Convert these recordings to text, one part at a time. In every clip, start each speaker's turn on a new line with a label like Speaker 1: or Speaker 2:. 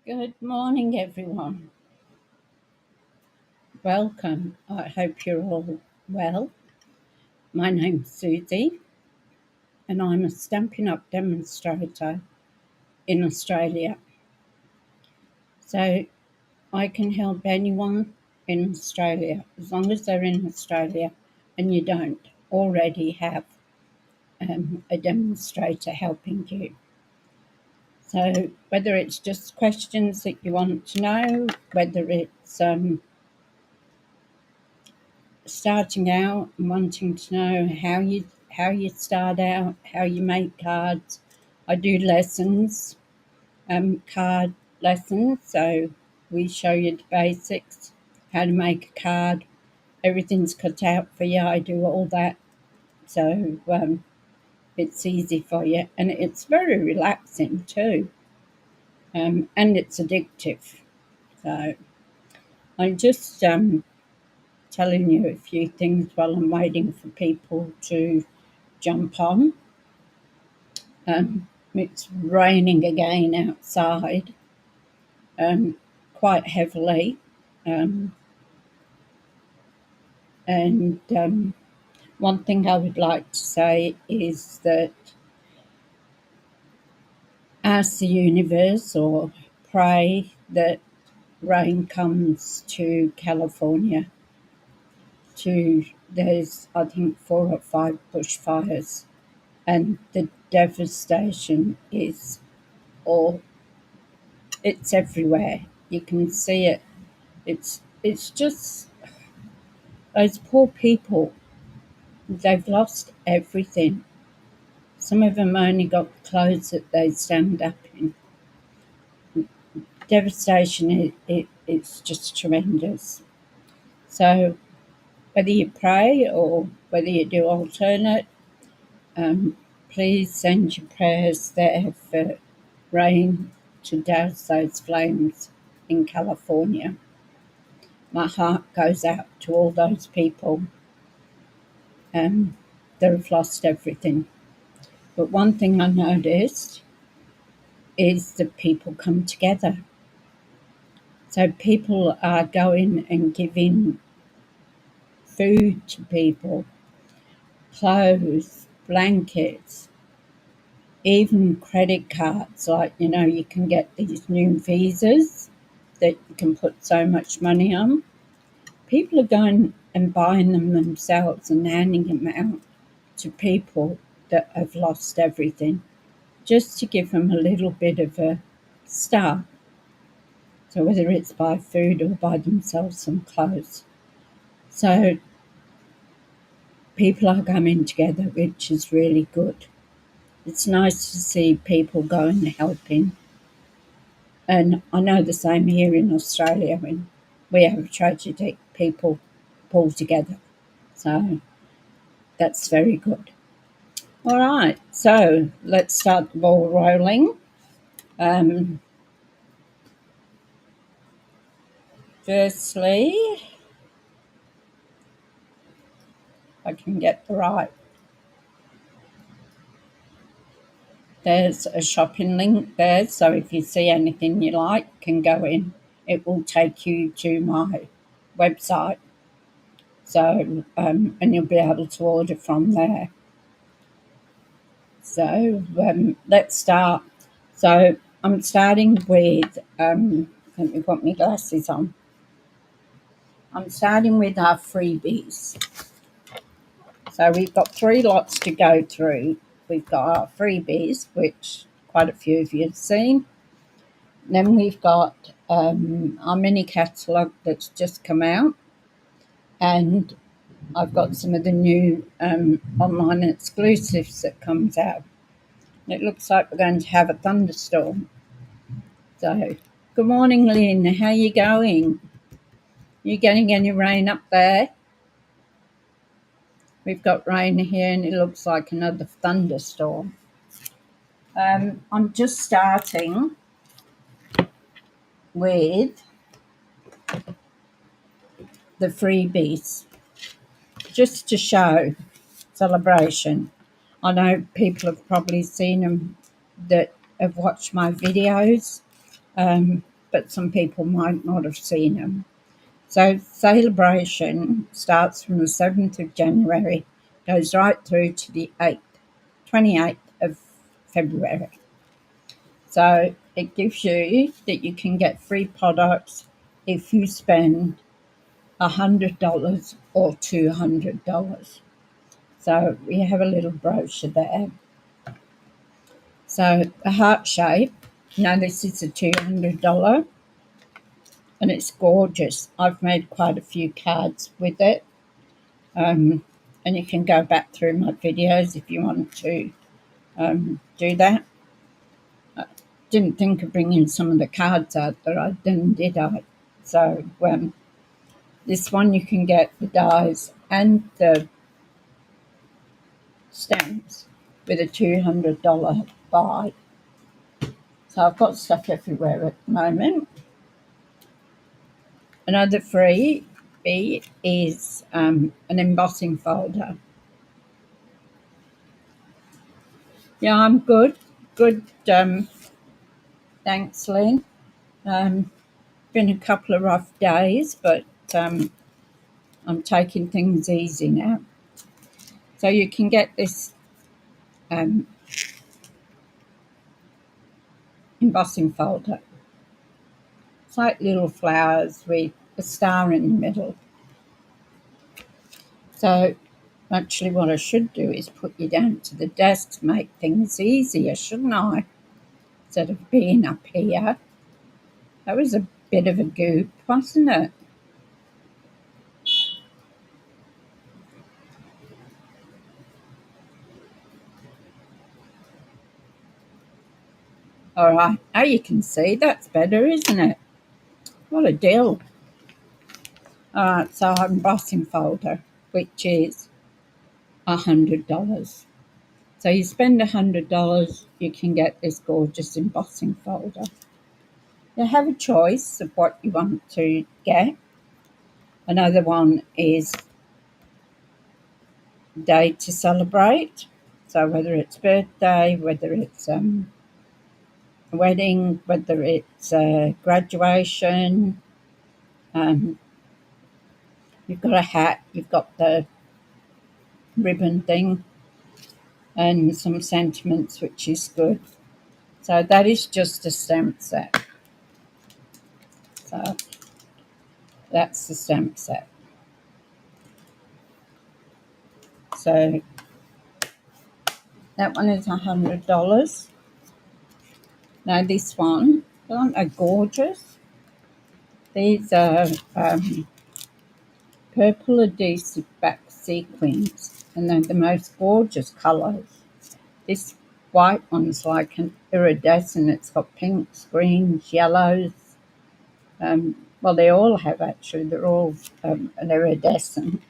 Speaker 1: Good morning, everyone. Welcome. I hope you're all well. My name's Suzie, and I'm a Stampin' Up demonstrator in Australia. So I can help anyone in Australia as long as they're in Australia and you don't already have a demonstrator helping you. So whether it's just questions that you want to know, whether it's starting out and wanting to know how you start out, how you make cards. I do lessons, card lessons, so we show you the basics, how to make a card. Everything's cut out for you. I do all that, so it's easy for you, and it's very relaxing too, and it's addictive. So I'm just telling you a few things while I'm waiting for people to jump on. It's raining again outside, quite heavily, um, and one thing I would like to say is that ask the universe or pray that rain comes to California. There's I think 4 or 5 bushfires, and the devastation is all it's everywhere. You can see it. It's just those poor people. They've lost everything. Some of them only got clothes that they stand up in. Devastation. It's just tremendous. So whether you pray or whether you do alternate, please send your prayers there for rain to douse those flames in California. My heart goes out to all those people that have lost everything. But one thing I noticed is that people come together. So people are going and giving food to people, clothes, blankets, even credit cards. Like, you can get these new visas that you can put so much money on. People are going and buying them themselves and handing them out to people that have lost everything, just to give them a little bit of a start. So whether it's buy food or buy themselves some clothes. So people are coming together, which is really good. It's nice to see people going and helping. And I know the same here in Australia when we have a tragedy, people pull together. So that's very good. All right, so let's start the ball rolling. Firstly, I can get the right. There's a shopping link there, so if you see anything you like, you can go in. It will take you to my website, so and you'll be able to order from there. So let's start. So I'm starting with, let me put my glasses on. I'm starting with our freebies. So we've got 3 lots to go through. We've got our freebies, which quite a few of you have seen. Then we've got our mini catalogue that's just come out. And I've got some of the new online exclusives that comes out. It looks like we're going to have a thunderstorm. So, good morning, Lynn. How you going? You getting any rain up there? We've got rain here, and it looks like another thunderstorm. I'm just starting with the freebies, just to show celebration. I know people have probably seen them that have watched my videos. but some people might not have seen them. So celebration starts from the 7th of January, goes right through to the 28th of February. So it gives you that you can get free products if you spend $100 or $200. So we have a little brochure there. So the heart shape, now this is a $200 and it's gorgeous. I've made quite a few cards with it. And you can go back through my videos if you want to do that. I didn't think of bringing some of the cards out that I'd done, did I? So this one you can get the dies and the stamps with a $200 buy. So I've got stuff everywhere at the moment. Another freebie is an embossing folder. Yeah, I'm good. Good. Thanks, Lynn. Been a couple of rough days, but I'm taking things easy now. So you can get this embossing folder. It's like little flowers with a star in the middle. So actually what I should do is put you down to the desk to make things easier, shouldn't I? Instead of being up here. That was a bit of a goop, wasn't it? All right, now you can see that's better, isn't it? What a deal. All right, so I'm embossing folder, which is $100. So you spend $100, you can get this gorgeous embossing folder. You have a choice of what you want to get. Another one is day to celebrate. So whether it's birthday, whether it's a wedding, whether it's graduation, you've got a hat, you've got the ribbon thing, and some sentiments, which is good. So that is just a stamp set. So that's the stamp set. So that one is $100. Now this one, aren't they gorgeous? These are purple adhesive back sequins, and they're the most gorgeous colours. This white one's like an iridescent. It's got pinks, greens, yellows. Well, they all have actually. They're all an iridescent.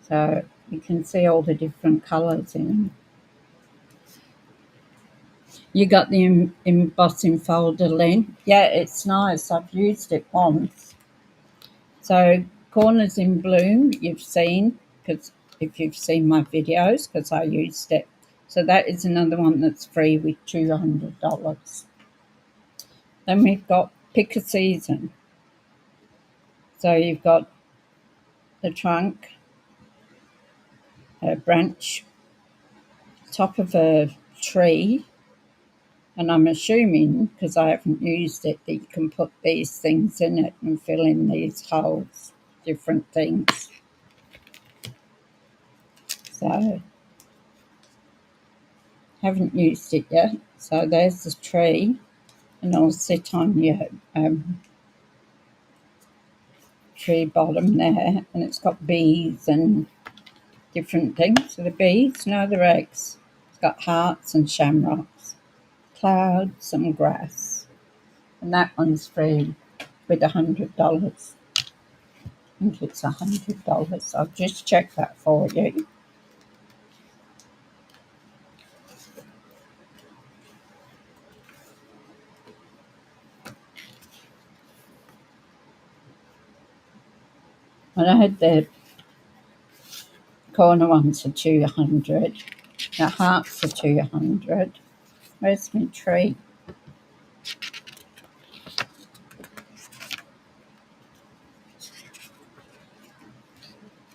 Speaker 1: So you can see all the different colours in them. You got the embossing folder, Lynn? Yeah, it's nice. I've used it once. So Corners in Bloom, you've seen, because if you've seen my videos, because I used it. So that is another one that's free with $200. Then we've got Pick a Season. So you've got the trunk, a branch, top of a tree, and I'm assuming, because I haven't used it, that you can put these things in it and fill in these holes, different things. So, haven't used it yet. So there's the tree, and I'll sit on your tree bottom there, and it's got bees and different things. So the bees, no, they're eggs. It's got hearts and shamrocks, clouds and grass. And that one's free with $100. I think it's $100. I'll just check that for you. And I had the corner ones for $200. The hearts for $200. Where's my tree?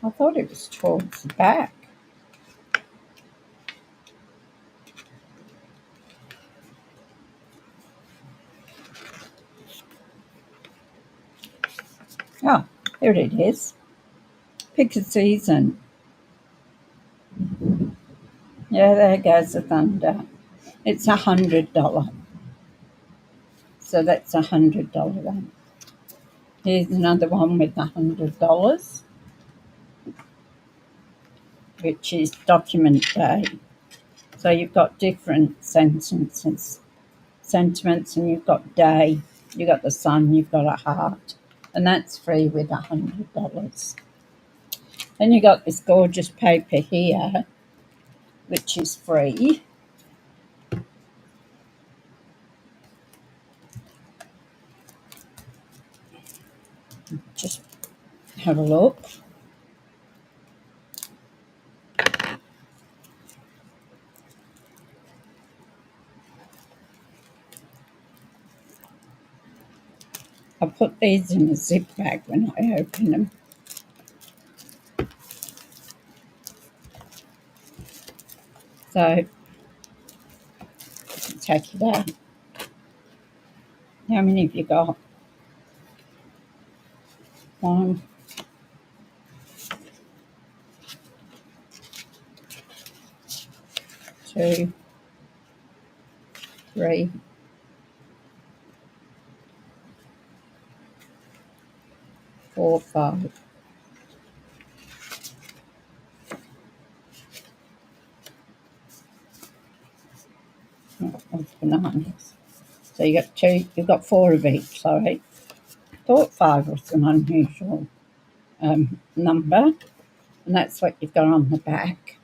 Speaker 1: I thought it was towards the back. Oh, here it is. Pick a season. Yeah, there goes the thunder. It's $100. So that's $100 then. Here's another one with $100, which is Document Day. So you've got different sentiments, and you've got day, you've got the sun, you've got a heart, and that's free with $100. Then you got this gorgeous paper here, which is free. Just have a look. I put these in a zip bag when I open them. So take it out. How many have you got? 1, 2, 3, 4, 5. Oh, that's bananas. So you got 2. You've got 4 of each. Sorry, thought 5 was an unusual number, and that's what you've got on the back.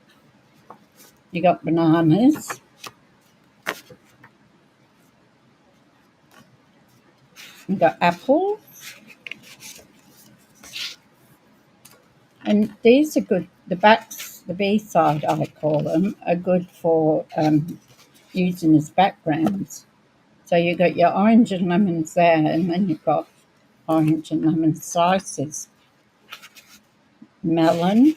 Speaker 1: You got bananas. You got apples. And these are good. The backs, the B side, I call them, are good for using as backgrounds. So you got your orange and lemons there, and then you've got orange and lemon slices, melon,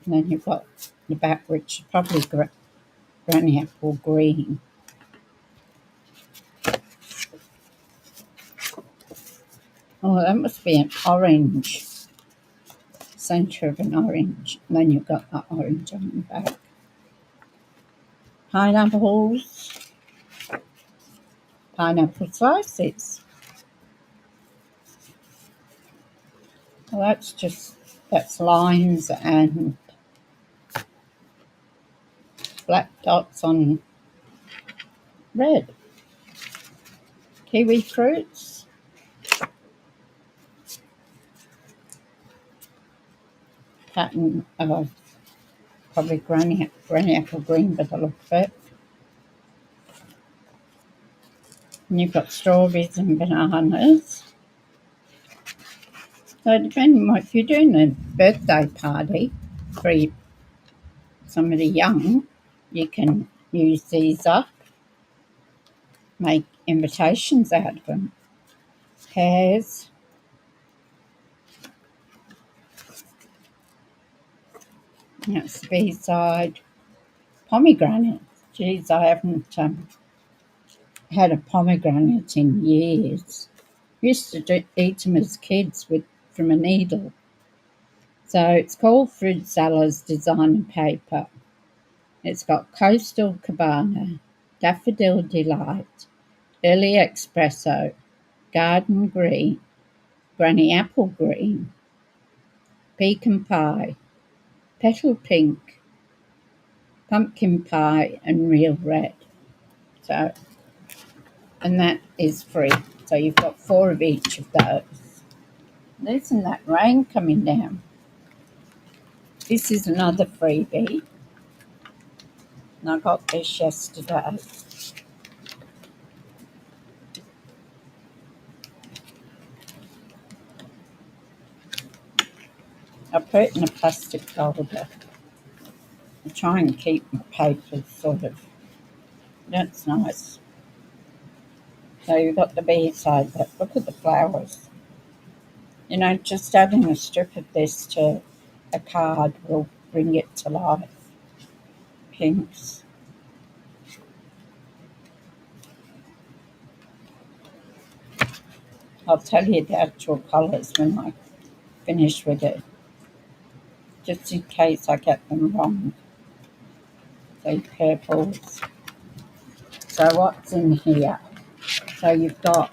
Speaker 1: and then you've got the back, which is probably granny apple green. Oh, that must be an orange, centre of an orange. And then you've got that orange on the back. Pineapples, pineapple slices. Well, that's lines and black dots on red. Kiwi fruits. Pattern of probably granny apple green by the look of it. And you've got strawberries and bananas. So depending on if you're doing a birthday party for somebody young, you can use these up, make invitations out of them. Pears. That's the B side. Pomegranates. Geez, I haven't had a pomegranate in years. Used to eat them as kids from a needle. So it's called Fruit Salads Designer Paper. It's got Coastal Cabana, Daffodil Delight, Early Espresso, Garden Green, Granny Apple Green, Pecan Pie, Petal Pink, Pumpkin Pie, and Real Red. So, and that is free. So you've got 4 of each of those. Isn't that rain coming down? This is another freebie. And I got this yesterday. I put it in a plastic folder. I try and keep my papers sort of. That's nice. So you've got the B side, but look at the flowers. You know, just adding a strip of this to a card will bring it to life. Pinks. I'll tell you the actual colours when I finish with it, just in case I get them wrong. So purples. So what's in here? So you've got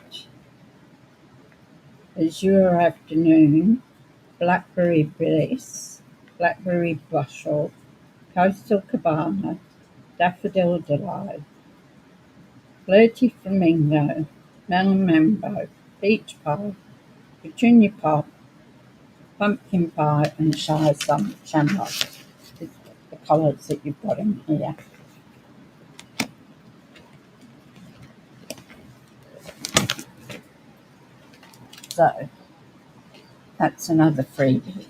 Speaker 1: Azure Afternoon, Blackberry Bliss, Blackberry Bushel, Coastal Cabana, Daffodil Delight, Flirty Flamingo, Melon Mambo, Peach Pie, Petunia Pop, Pumpkin Pie, and Shy Shamrock. It's the colours that you've got in here. So that's another freebie.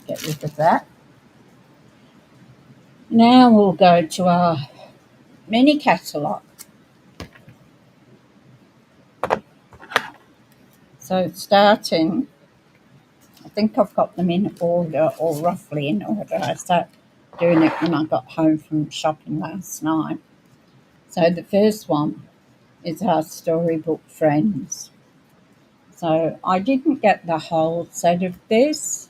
Speaker 1: Get rid of that. Now we'll go to our mini catalogue. So starting, I think I've got them in order or roughly in order. I started doing it when I got home from shopping last night. So the first one is our Storybook Friends. So I didn't get the whole set of this.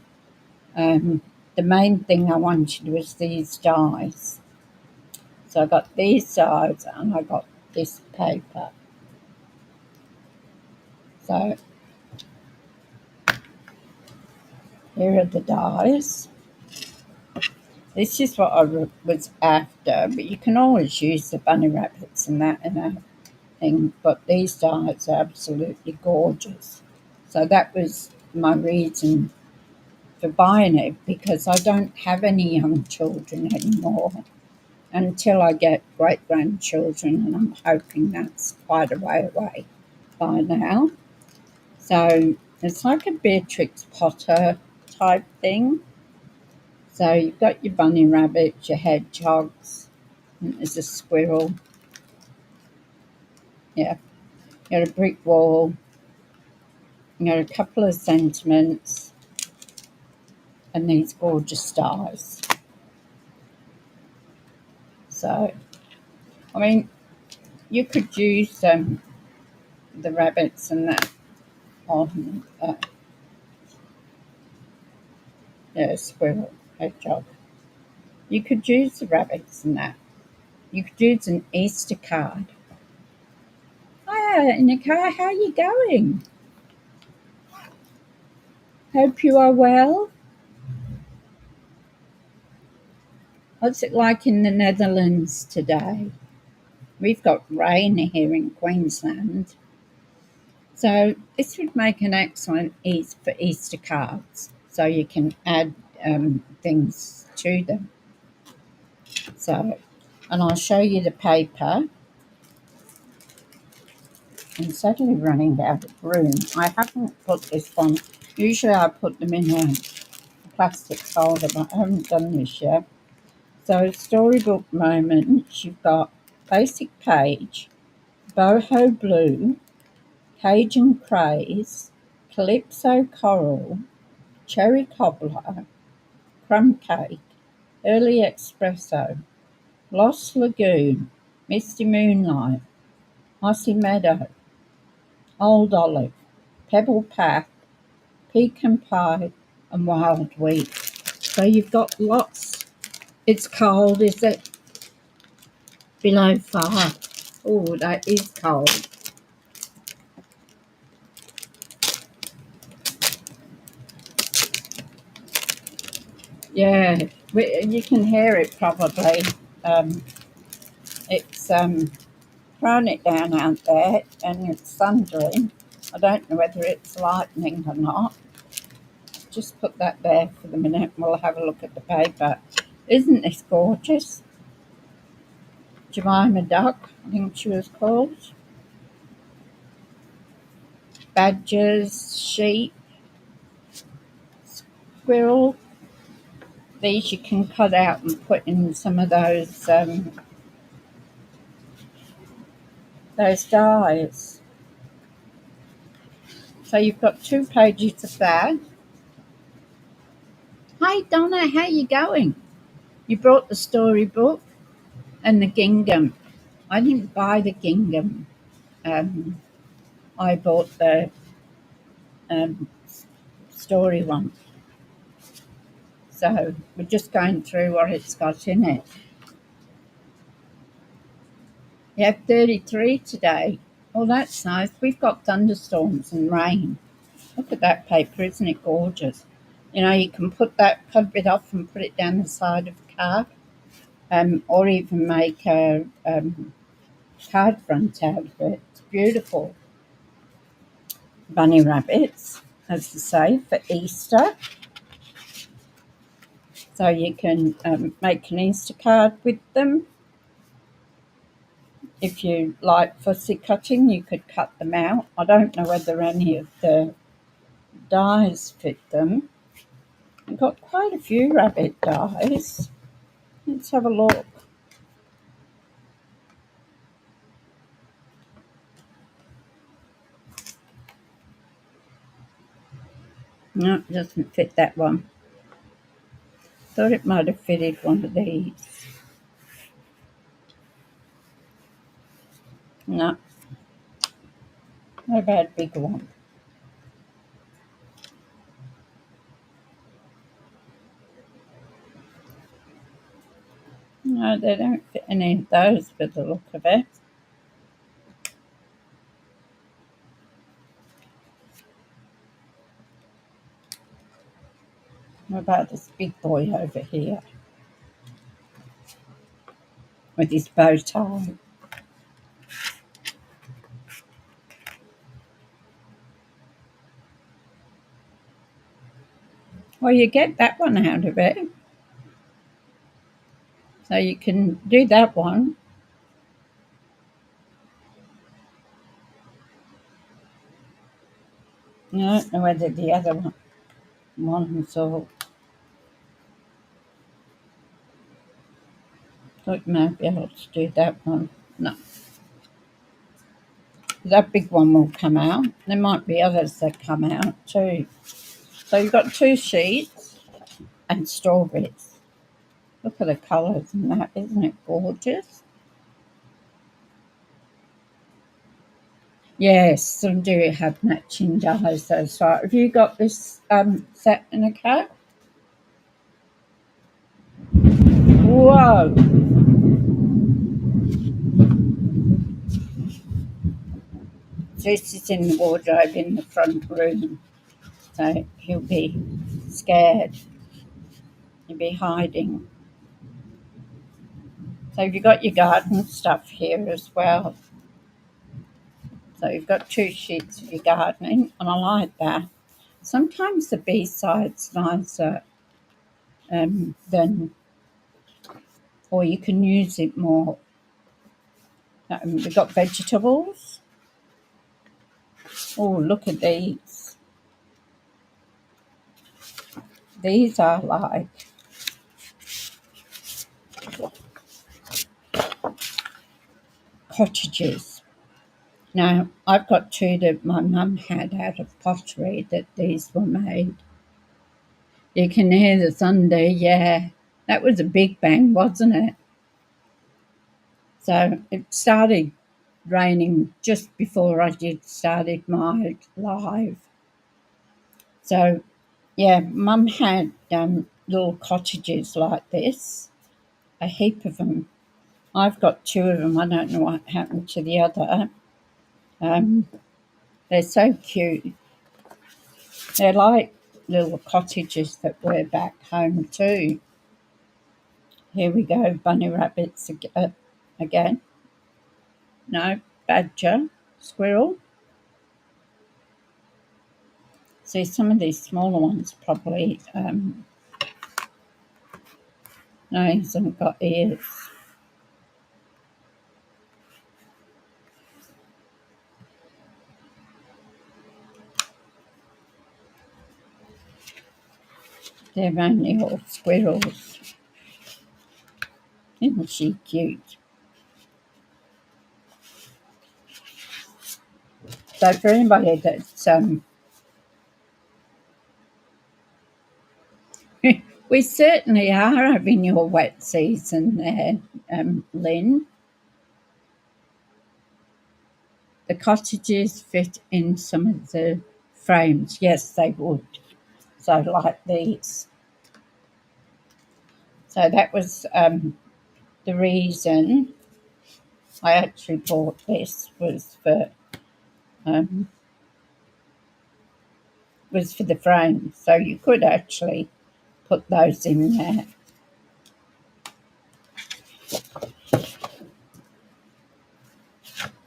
Speaker 1: The main thing I wanted was these dies. So I got these dies and I got this paper. So here are the dies. This is what I was after, but you can always use the bunny rabbits and that in a thing. But these dies are absolutely gorgeous. So that was my reason for buying it, because I don't have any young children anymore until I get great-grandchildren, and I'm hoping that's quite a way away by now. So it's like a Beatrix Potter type thing. So you've got your bunny rabbits, your hedgehogs, and there's a squirrel. Yeah, you got a brick wall, you got a couple of sentiments, and these gorgeous stars. So, I mean, you could use the rabbits and that on squirrel, hedgehog. You could use the rabbits and that. You could use an Easter card. Hiya, Nika, how are you going? Hope you are well. What's it like in the Netherlands today? We've got rain here in Queensland. So this would make an excellent for Easter cards. So you can add things to them. So, and I'll show you the paper. I'm suddenly running out of room. I haven't put this one. Usually I put them in a plastic folder, but I haven't done this yet. So Storybook Moments, you've got Basic Page, Boho Blue, Cajun Craze, Calypso Coral, Cherry Cobbler, Crumb Cake, Early Espresso, Lost Lagoon, Misty Moonlight, Mossy Meadow, Old Olive, Pebble Path, Pecan Pie, and Wild Wheat. So you've got lots. It's cold, is it? Below 5. Oh, that is cold. Yeah, you can hear it probably. It's thrown it down out there and it's thundering. I don't know whether it's lightning or not. Just put that there for the minute and we'll have a look at the paper. Isn't this gorgeous? Jemima Duck, I think she was called. Badgers, sheep, squirrel. These you can cut out and put in some of those dies. So you've got 2 pages of that. Hi Donna, how you going? You brought the storybook and the gingham. I didn't buy the gingham. I bought the story one. So we're just going through what it's got in it. You have 33 today. Oh, that's nice. We've got thunderstorms and rain. Look at that paper, isn't it gorgeous? You know, you can cut a bit off and put it down the side of the card, or even make a card front out of it. It's beautiful. Bunny rabbits, as I say, for Easter. So you can make an Easter card with them. If you like fussy cutting, you could cut them out. I don't know whether any of the dies fit them. I've got quite a few rabbit dies. Let's have a look. No, it doesn't fit that one. Thought it might have fitted one of these. No. What about a bigger one? No, they don't fit any of those by the look of it. What about this big boy over here with his bow tie? Well, you get that one out of it. So you can do that one. I don't know whether the other ones or thought you might be able to do that one. No. That big one will come out. There might be others that come out too. So you've got 2 sheets and strawberries. Look at the colours in that, isn't it gorgeous? Yes, some do have matching dies, that's right. Have you got this set in a cat? Whoa! This is in the wardrobe in the front room, so he'll be scared. He'll be hiding. So you've got your garden stuff here as well. So you've got 2 sheets of your gardening, and I like that. Sometimes the B-side's nicer than, or you can use it more. We've got vegetables. Oh, look at these. These are like cottages. Now, I've got 2 that my mum had out of pottery that these were made. You can hear the thunder, yeah. That was a big bang, wasn't it? So it started raining just before I started my live. So, yeah, Mum had little cottages like this, a heap of them. I've got 2 of them. I don't know what happened to the other. They're so cute. They're like little cottages that we're back home too. Here we go, bunny rabbits again. No, badger, squirrel. See, some of these smaller ones probably, no, he hasn't got ears. They're only all squirrels. Isn't she cute? So for anybody that's We certainly are having your wet season there, Lynn. The cottages fit in some of the frames. Yes, they would. So like these. So that was the reason I actually bought this um, was for the frame. So you could actually put those in there.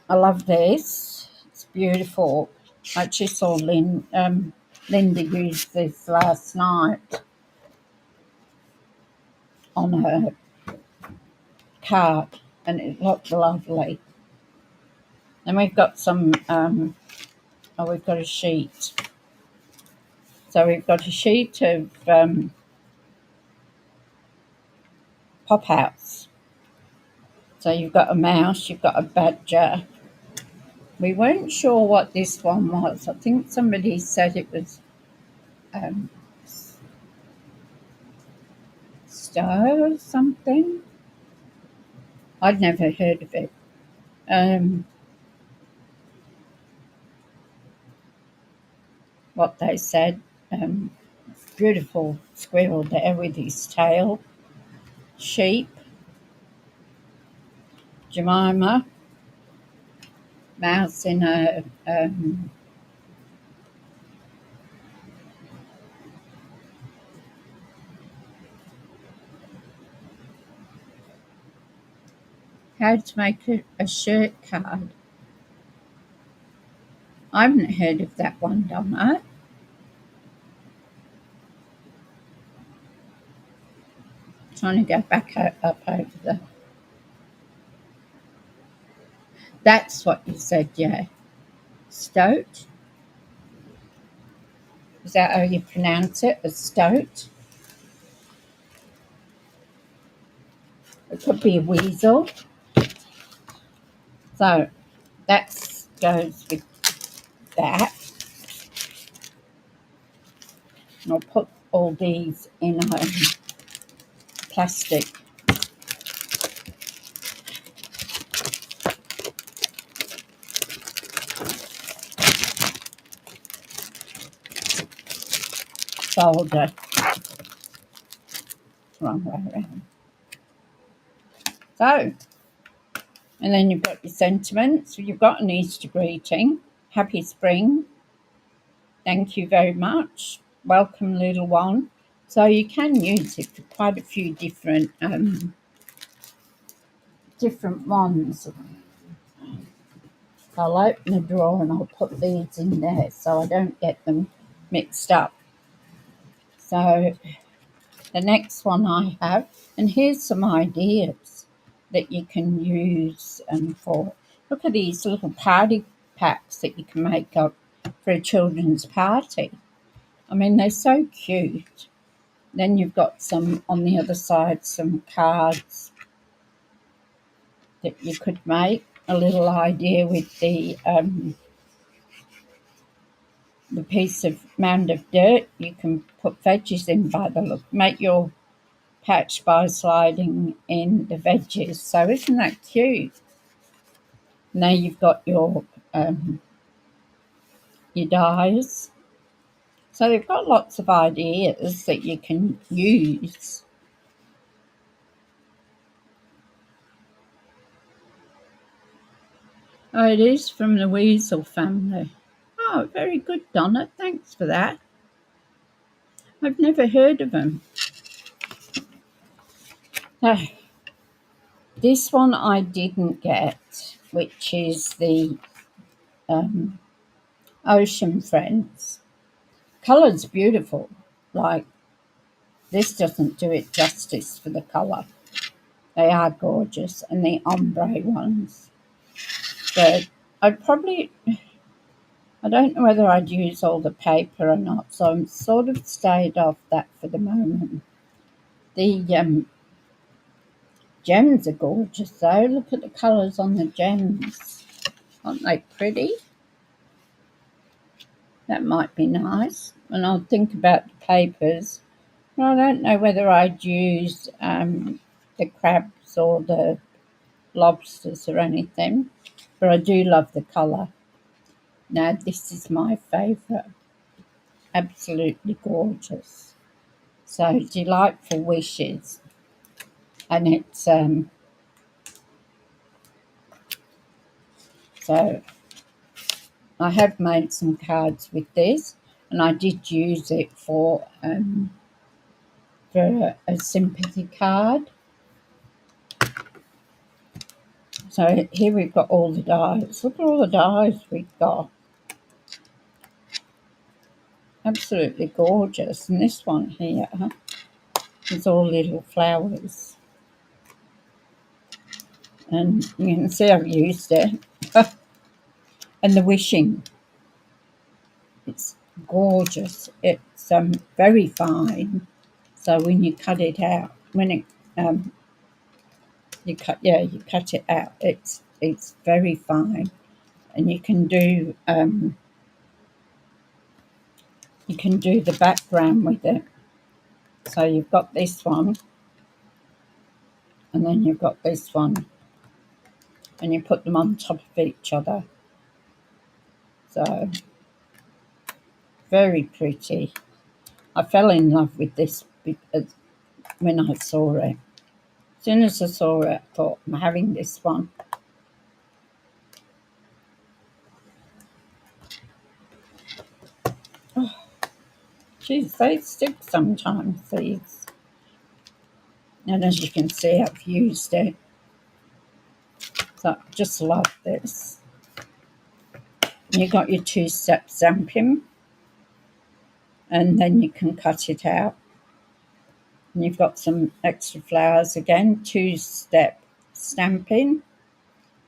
Speaker 1: I love this. It's beautiful. I actually saw Linda use this last night on her card, and it looked lovely. And we've got some, we've got a sheet. So we've got a sheet of pop-outs. So you've got a mouse, you've got a badger. We weren't sure what this one was. I think somebody said it was star or something. I'd never heard of it. What they said. Beautiful squirrel there with his tail. Sheep. Jemima. Mouse in a how to make a shirt card. I haven't heard of that one, Donna. Trying to go back up over the. That's what you said, yeah. Stoat. Is that how you pronounce it? A stoat? It could be a weasel. So that goes with that. And I'll put all these in a plastic folder. Wrong way around. So, and then you've got your sentiments. You've got an Easter greeting. Happy spring. Thank you very much. Welcome, little one. So you can use it for quite a few different ones. I'll open the drawer and I'll put these in there so I don't get them mixed up. So the next one I have, and here's some ideas that you can use for. Look at these little party packs that you can make up for a children's party. I mean, they're so cute. Then you've got some on the other side, some cards that you could make. A little idea with the piece of mound of dirt. You can put veggies in by the look. Make your patch by sliding in the veggies. So isn't that cute? Now you've got your dies. So they've got lots of ideas that you can use. Oh, it is from the weasel family. Oh, very good, Donna. Thanks for that. I've never heard of them. Oh, this one I didn't get, which is the Ocean Friends. Colour's beautiful. Like, this doesn't do it justice for the colour. They are gorgeous, and the ombre ones. But I don't know whether I'd use all the paper or not, so I'm sort of stayed off that for the moment. The gems are gorgeous though. Look at the colours on the gems. Aren't they pretty? That might be nice. And I'll think about the papers I don't know whether I'd use the crabs or the lobsters or anything, but I do love the colour. Now this is my favourite. Absolutely gorgeous. So Delightful Wishes, and it's so I have made some cards with this, and I did use it for a sympathy card. So here we've got all the dies. Look at all the dies we've got. Absolutely gorgeous. And this one here is all little flowers. And you can see I've used it. And the wishing. It's gorgeous. It's very fine. So when you cut it out, when it you cut it out. It's very fine, and you can do the background with it. So you've got this one, and then you've got this one, and you put them on top of each other. So very pretty. I fell in love with this because when I saw it. As soon as I saw it, I thought, I'm having this one. Oh, geez, they stick sometimes, these. And as you can see, I've used it. So I just love this. You got your 2-step stamping, and then you can cut it out. And you've got some extra flowers again, 2-step stamping,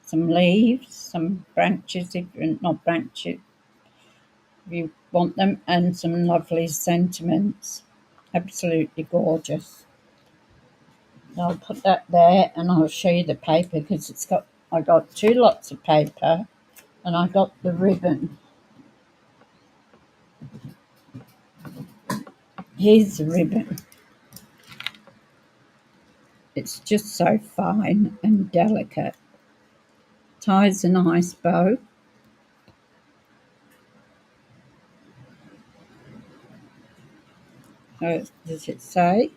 Speaker 1: some leaves, some branches, if you're not branches, if you want them, and some lovely sentiments. Absolutely gorgeous. I'll put that there, and I'll show you the paper because I got 2 lots of paper, and I got the ribbon. Here's the ribbon. It's just so fine and delicate. Ties a nice bow. So does it say?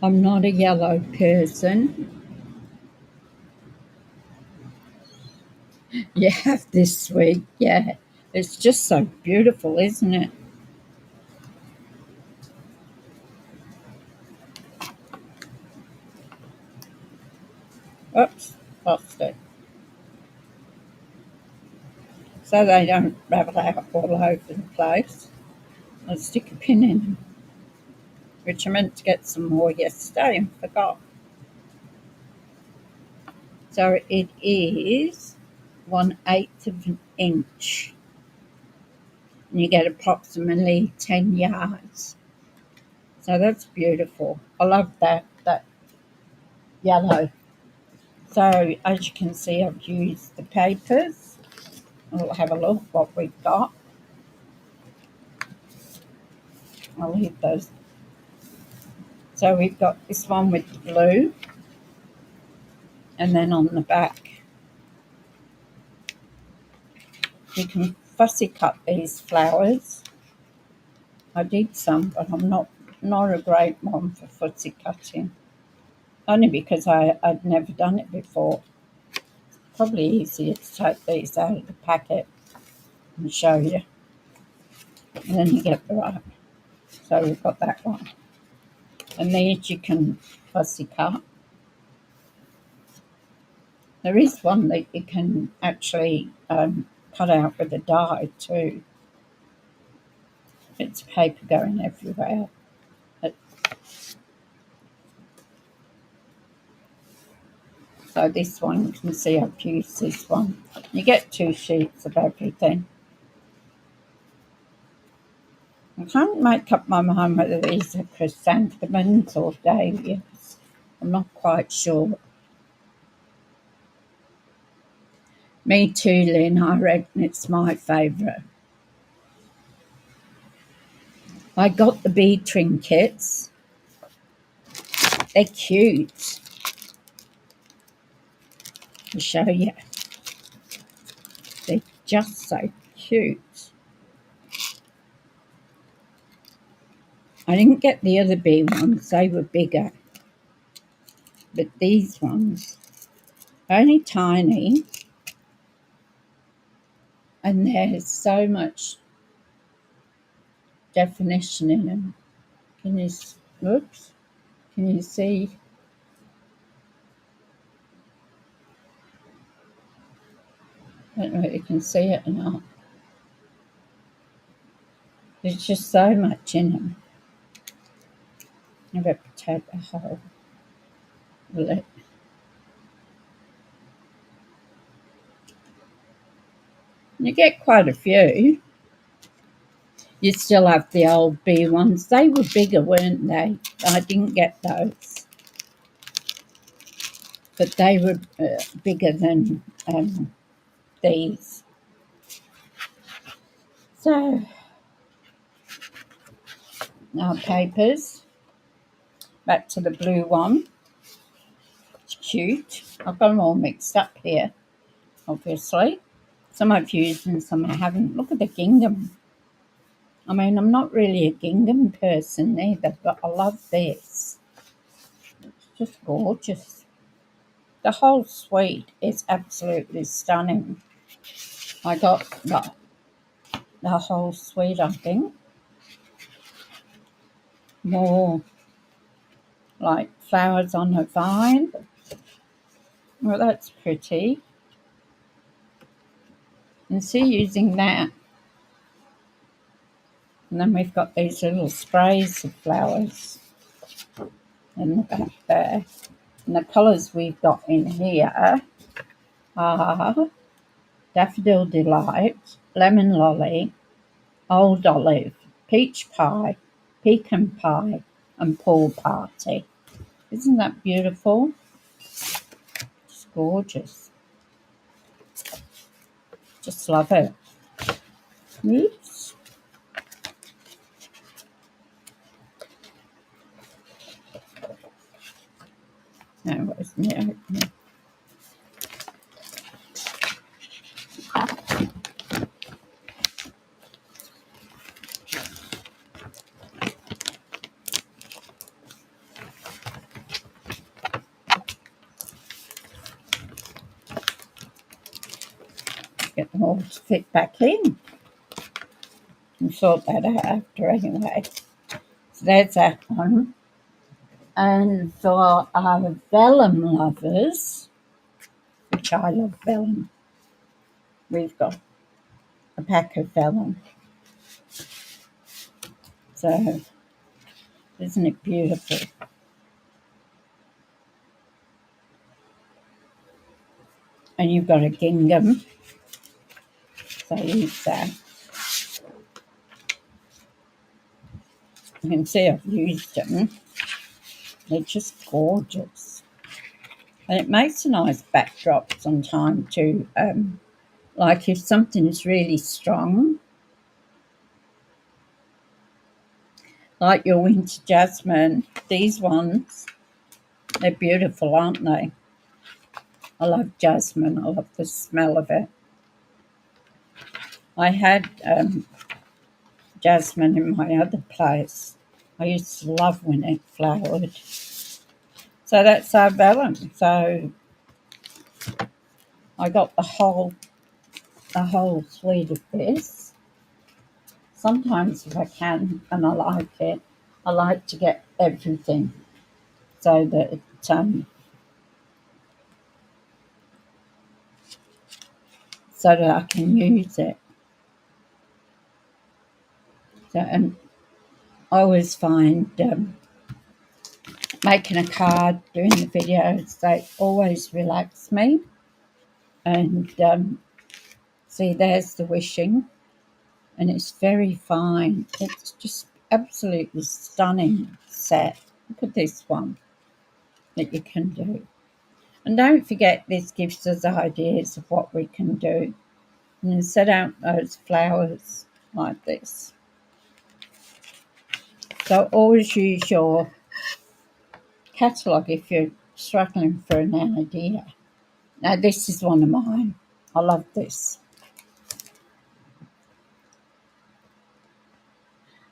Speaker 1: I'm not a yellow person. You have this sweet, yeah. It's just so beautiful, isn't it? Oops, lost it. So they don't ravel out all over the place. I'll stick a pin in them, which I meant to get some more yesterday and forgot. So it is 1/8 of an inch. And you get approximately 10 yards. So that's beautiful. I love that yellow. So as you can see, I've used the papers. We'll have a look what we've got. I'll leave those. So we've got this one with the blue, and then on the back you can fussy cut these flowers. I did some, but I'm not a great one for fussy cutting, only because I'd never done it before. Probably easier to take these out of the packet and show you, and then you get the right. So we've got that one, and these you can fussy cut. There is one that you can actually cut out with a die too. It's paper going everywhere. So this one, you can see I've used this one. You get 2 sheets of everything. I can't make up my mind whether these are chrysanthemums or dahlias. I'm not quite sure. Me too, Lynn. I reckon it's my favourite. I got the bead trinkets. They're cute. I'll show you. They're just so cute. I didn't get the other bee ones. They were bigger. But these ones are only tiny. And there's so much definition in them. Can you see? I don't know if you can see it or not. There's just so much in them. I better take the whole lip. You get quite a few. You still have the old bee ones. They were bigger, weren't they? I didn't get those. But they were bigger than these. So, our papers. Back to the blue one. It's cute. I've got them all mixed up here, obviously. Some I've used and some I haven't. Look at the gingham. I mean, I'm not really a gingham person either, but I love this. It's just gorgeous. The whole suite is absolutely stunning. I got the whole suite, I think. More like flowers on a vine. Well, that's pretty. And see, using that. And then we've got these little sprays of flowers in the back there. And the colours we've got in here are Daffodil Delight, Lemon Lolly, Old Olive, Peach Pie, Pecan Pie, and Pool Party. Isn't that beautiful? It's gorgeous. Just love it. Oops. No, where's my opener? Get them all to fit back in. And sort that out after anyway. So there's that one. And for our vellum lovers, which I love vellum, we've got a pack of vellum. So, isn't it beautiful? And you've got a gingham. So use that. You can see I've used them. They're just gorgeous. And it makes a nice backdrop sometimes too. Like if something is really strong, like your winter jasmine, these ones, they're beautiful, aren't they? I love jasmine. I love the smell of it. I had jasmine in my other place. I used to love when it flowered. So that's our vellum. So I got the whole suite of this. Sometimes if I can and I like it, I like to get everything so that I can use it. So, and I always find making a card, doing the videos, they always relax me. And see, there's the wishing, and it's very fine. It's just absolutely stunning set. Look at this one that you can do. And don't forget, this gives us ideas of what we can do. And you set out those flowers like this. So always use your catalogue if you're struggling for an idea. Now this is one of mine. I love this.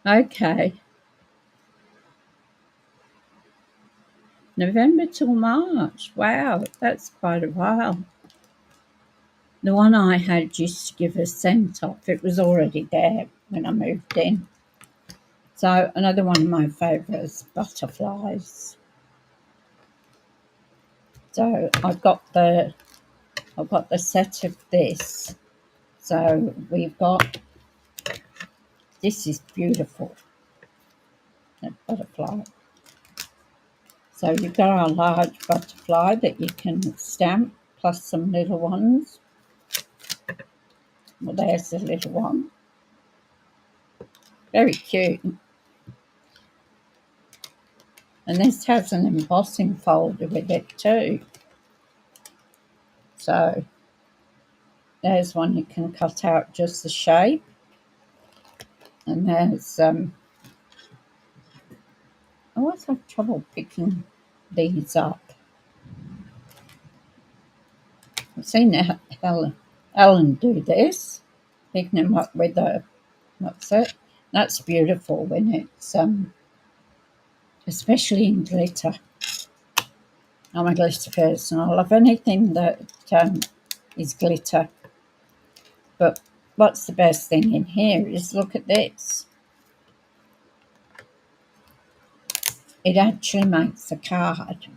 Speaker 1: Okay. November till March. Wow, that's quite a while. The one I had used to give a scent off. It was already there when I moved in. So another one of my favourites, butterflies. So I've got the set of this. So we've got, this is beautiful, that butterfly. So you've got our large butterfly that you can stamp, plus some little ones. Well, there's the little one. Very cute. And this has an embossing folder with it too. So there's one you can cut out just the shape. And there's, I always have trouble picking these up. I've seen Ellen do this, picking them up with a, what's it? That's beautiful when it's, especially in glitter. I'm a glitter person. I love anything that is glitter. But what's the best thing in here is look at this. It actually makes a card.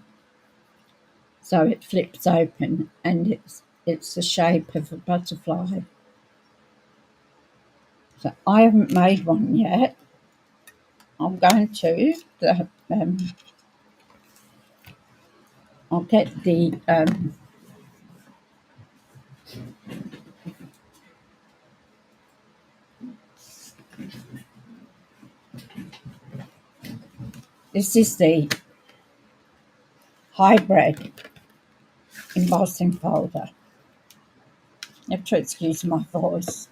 Speaker 1: So it flips open and it's the shape of a butterfly. So I haven't made one yet. I'm going to. I'll get the this is the hybrid embossing folder. You have to excuse my voice.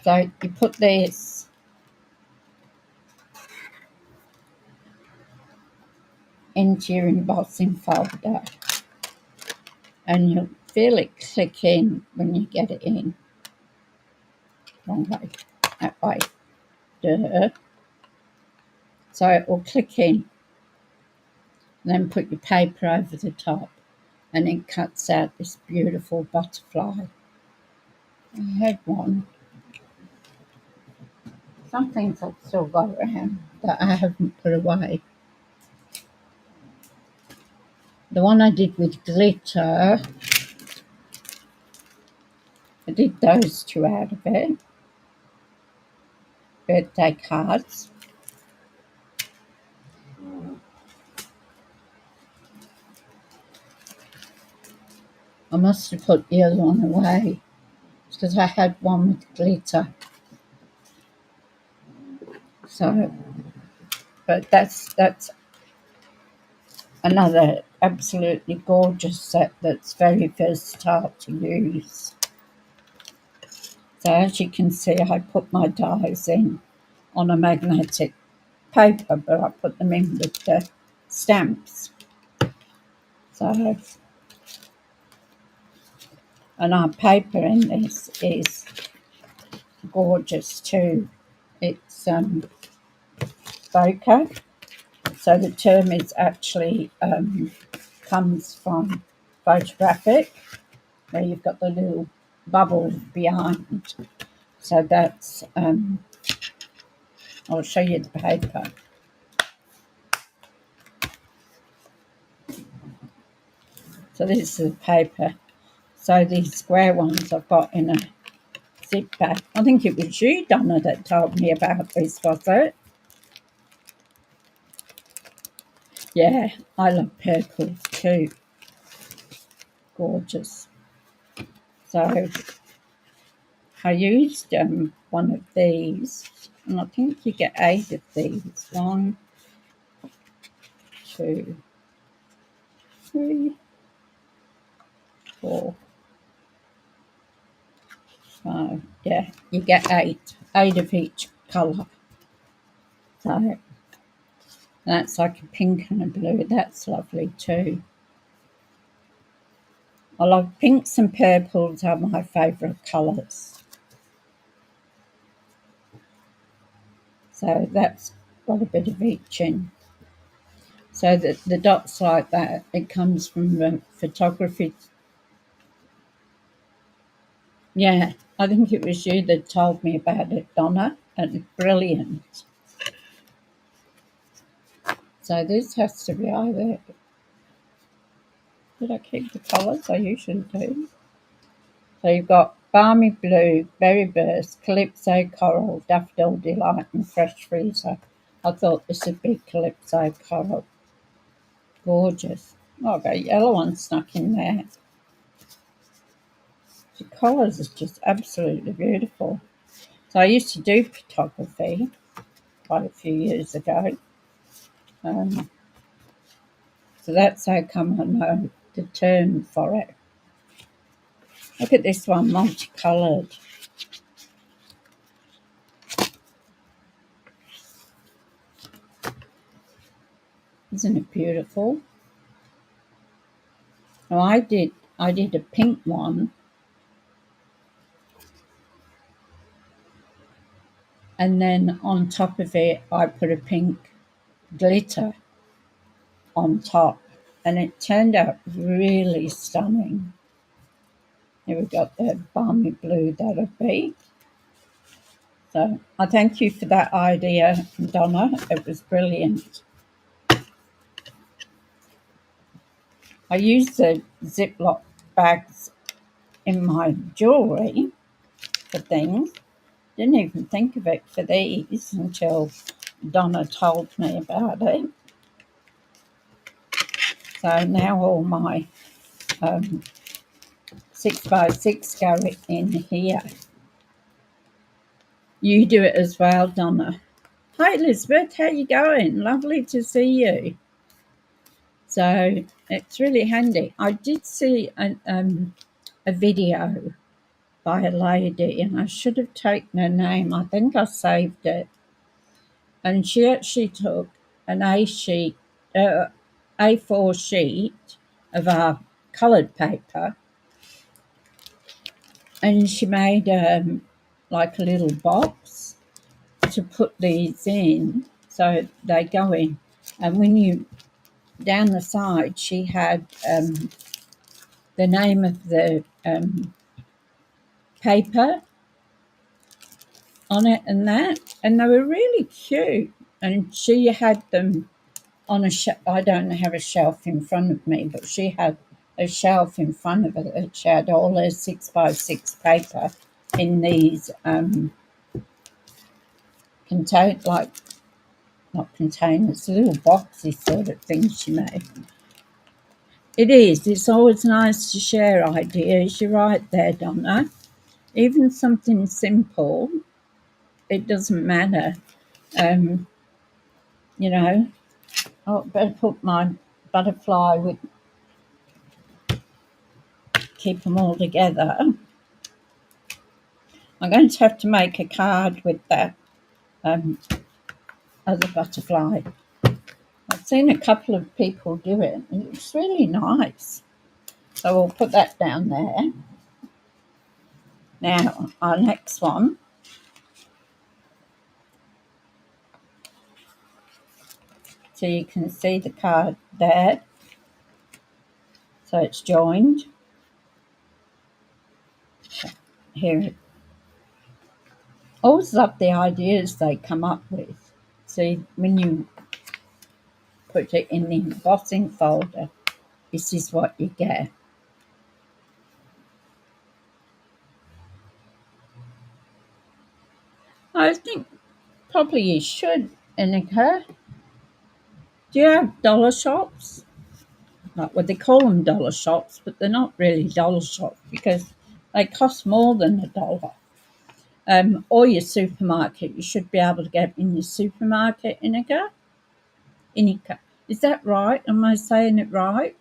Speaker 1: So you put this into your embossing folder and you'll feel it click in when you get it in. Wrong way, that way. Duh. So it will click in. Then put your paper over the top and it cuts out this beautiful butterfly. I had one. Some things I've still got around that I haven't put away. The one I did with glitter, I did those two out of it. Birthday cards. I must have put the other one away because I had one with glitter. So, but that's another absolutely gorgeous set that's very versatile to use. So as you can see, I put my dies in on a magnetic paper, but I put them in with the stamps. So, and our paper in this is gorgeous too. It's bokeh. So the term is actually comes from photographic, where you've got the little bubble behind. So that's, I'll show you the paper. So this is the paper. So these square ones I've got in a zip bag. I think it was you, Donna, that told me about this, was it? Yeah, I love purples too. Gorgeous. So I used one of these, and I think you get 8 of these. 1, 2, 3, 4, 5. Yeah, you get 8 of each colour. So that's like a pink and a blue. That's lovely too. I love pinks and purples are my favourite colours. So that's got a bit of each in. So that the dots like that, it comes from photography. Yeah, I think it was you that told me about it, Donna, and it's brilliant. So this has to be either... Did I keep the colours? I usually do. So you've got Balmy Blue, Berry Burst, Calypso Coral, Daffodil Delight and Fresh Freezer. I thought this would be Calypso Coral. Gorgeous. Oh, I've got a yellow one snuck in there. The colours are just absolutely beautiful. So I used to do photography quite a few years ago. So that's how come I know the term for it. Look at this one, multicoloured. Isn't it beautiful? Now I did a pink one, and then on top of it I put a pink glitter on top, and it turned out really stunning. Here we got the balmy blue, that'll be. So I thank you for that idea, Donna. It was brilliant. I use the Ziploc bags in my jewellery for things. Didn't even think of it for these until Donna told me about it. So now all my 6x6 go in here. You do it as well, Donna. Hi Elizabeth, how you going? Lovely to see you. So it's really handy. I did see a video by a lady, and I should have taken her name. I think I saved it. And she actually took an A4 sheet of our coloured paper, and she made like a little box to put these in, so they go in. And when you down the side, she had the name of the paper on it and that, and they were really cute. And she had them on a shelf. I don't have a shelf in front of me, but she had a shelf in front of her that she had all her 6x6 paper in these not containers, little boxy sort of things she made. It is. It's always nice to share ideas. You're right there, Donna. Even something simple, it doesn't matter. You know, I better put my butterfly with, keep them all together. I'm going to have to make a card with that other butterfly. I've seen a couple of people do it, and it's really nice. So we'll put that down there. Now, our next one. So you can see the card there. So it's joined. Here. Always love the ideas they come up with. See, when you put it in the embossing folder, this is what you get. I think probably you should, Annika. Do you have dollar shops? Like, well, they call them dollar shops, but they're not really dollar shops because they cost more than $1. Or your supermarket. You should be able to get in your supermarket, Annika. Is that right? Am I saying it right?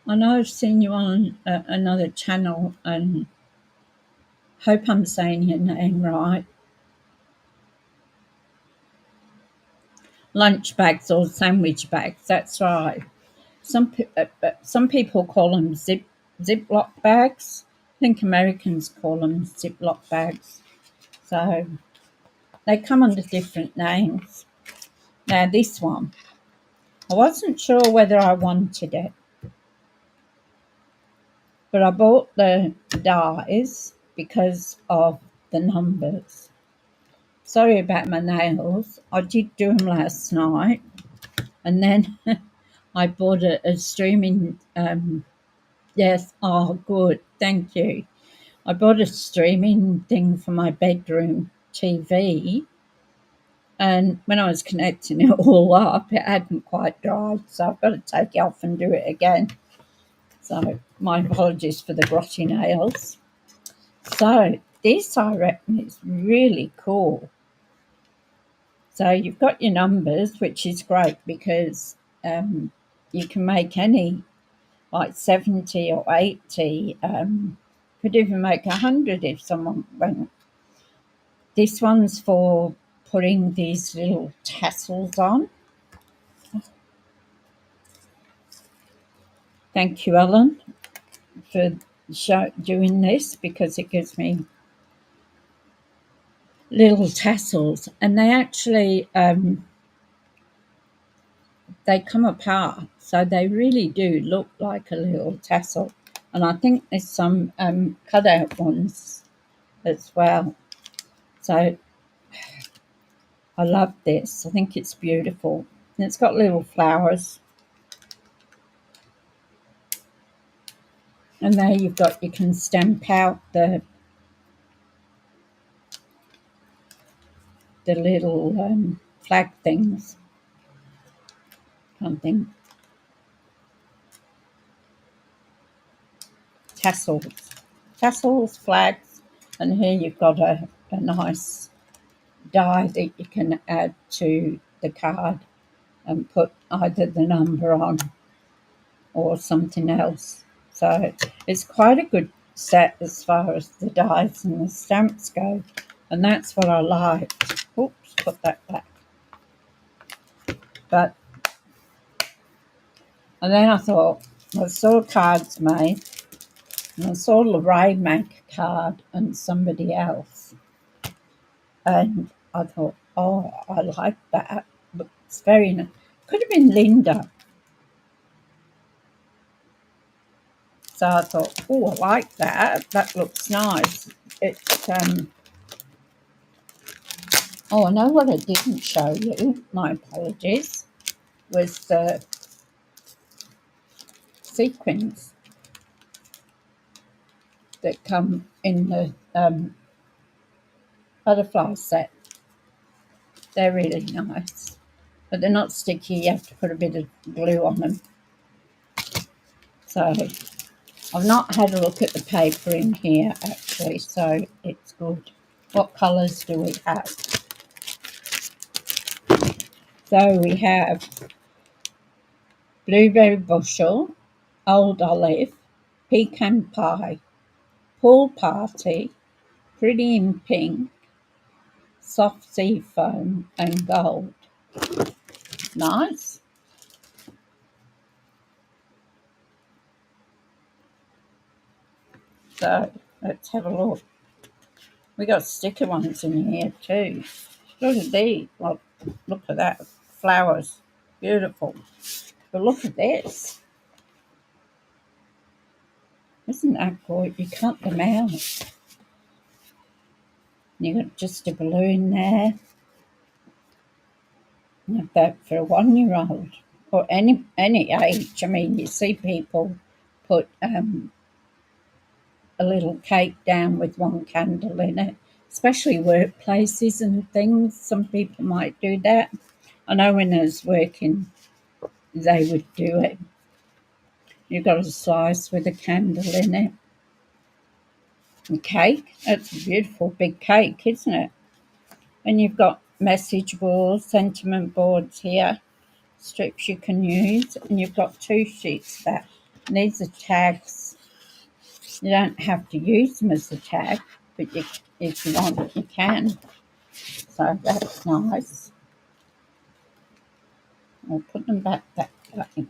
Speaker 1: I know I've seen you on another channel, and hope I'm saying your name right. Lunch bags or sandwich bags, that's right. Some people call them Ziploc bags. I think Americans call them Ziploc bags. So they come under different names. Now this one, I wasn't sure whether I wanted it, but I bought the dies because of the numbers. Sorry about my nails. I did do them last night, and then I bought a streaming. Yes, oh, good, thank you. I bought a streaming thing for my bedroom TV, and when I was connecting it all up, it hadn't quite dried, so I've got to take it off and do it again. So my apologies for the grotty nails. So this, I reckon, is really cool. So you've got your numbers, which is great because you can make any, like 70 or 80. Could even make 100 if someone went. This one's for putting these little tassels on. Thank you, Ellen, for doing this because it gives me little tassels, and they actually they come apart, so they really do look like a little tassel. And I think there's some cutout ones as well. So I love this. I think it's beautiful. And it's got little flowers. And there you can stamp out the little flag things. Can't think. Tassels, flags, and here you've got a nice die that you can add to the card and put either the number on or something else. So it's quite a good set as far as the dies and the stamps go, and that's what I liked. Oops, put that back. But and then I thought, I saw cards made, and I saw Lorraine make a card and somebody else, and I thought, oh, I like that. But it's very nice. Could have been Linda. So I thought, oh, I like that. That looks nice. Oh, I know what I didn't show you. My apologies. Was the sequins that come in the butterfly set. They're really nice, but they're not sticky. You have to put a bit of glue on them. So I've not had a look at the paper in here actually, so it's good. What colours do we have? So we have blueberry bushel, old olive, pecan pie, pool party, pretty in pink, soft sea foam, and gold. Nice. So let's have a look. We got sticker ones in here too. Look at these. Well, look at that. Flowers. Beautiful. But look at this. Isn't that good? You cut them out. You got just a balloon there. You have that for a 1-year-old or any age. I mean, you see people put a little cake down with one candle in it, especially workplaces and things. Some people might do that. I know when I was working, they would do it. You've got a slice with a candle in it. A cake. That's a beautiful big cake, isn't it? And you've got message boards, sentiment boards here, strips you can use, and you've got 2 sheets of that. These are tags. You don't have to use them as a tag, but if you want, you can. So that's nice. I'll put them back that way.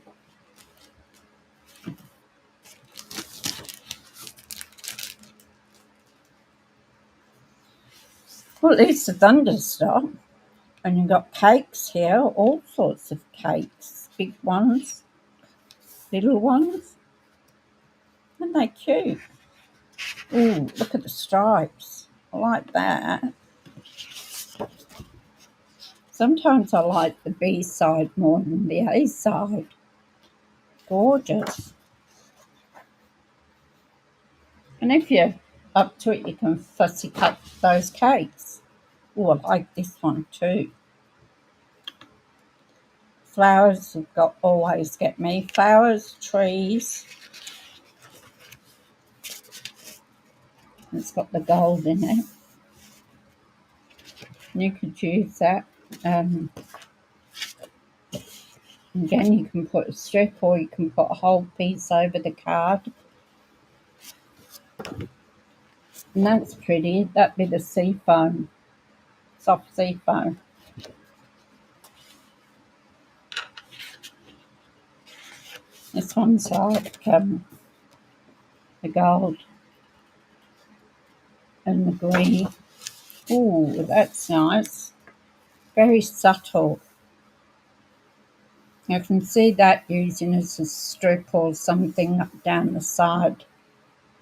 Speaker 1: Well, it's a thunderstop. And you've got cakes here, all sorts of cakes. Big ones, little ones. Aren't they cute? Ooh, look at the stripes. I like that. Sometimes I like the B side more than the A side. Gorgeous. And if you're up to it, you can fussy cut those cakes. Oh, I like this one too. Flowers have got always get me. Flowers, trees. It's got the gold in it. You could use that. Again, you can put a strip or you can put a whole piece over the card. And that's pretty. That'd be the sea foam, soft sea foam. This one's like the gold and the green. Ooh, that's nice. Very subtle. You can see that using as a strip or something up down the side,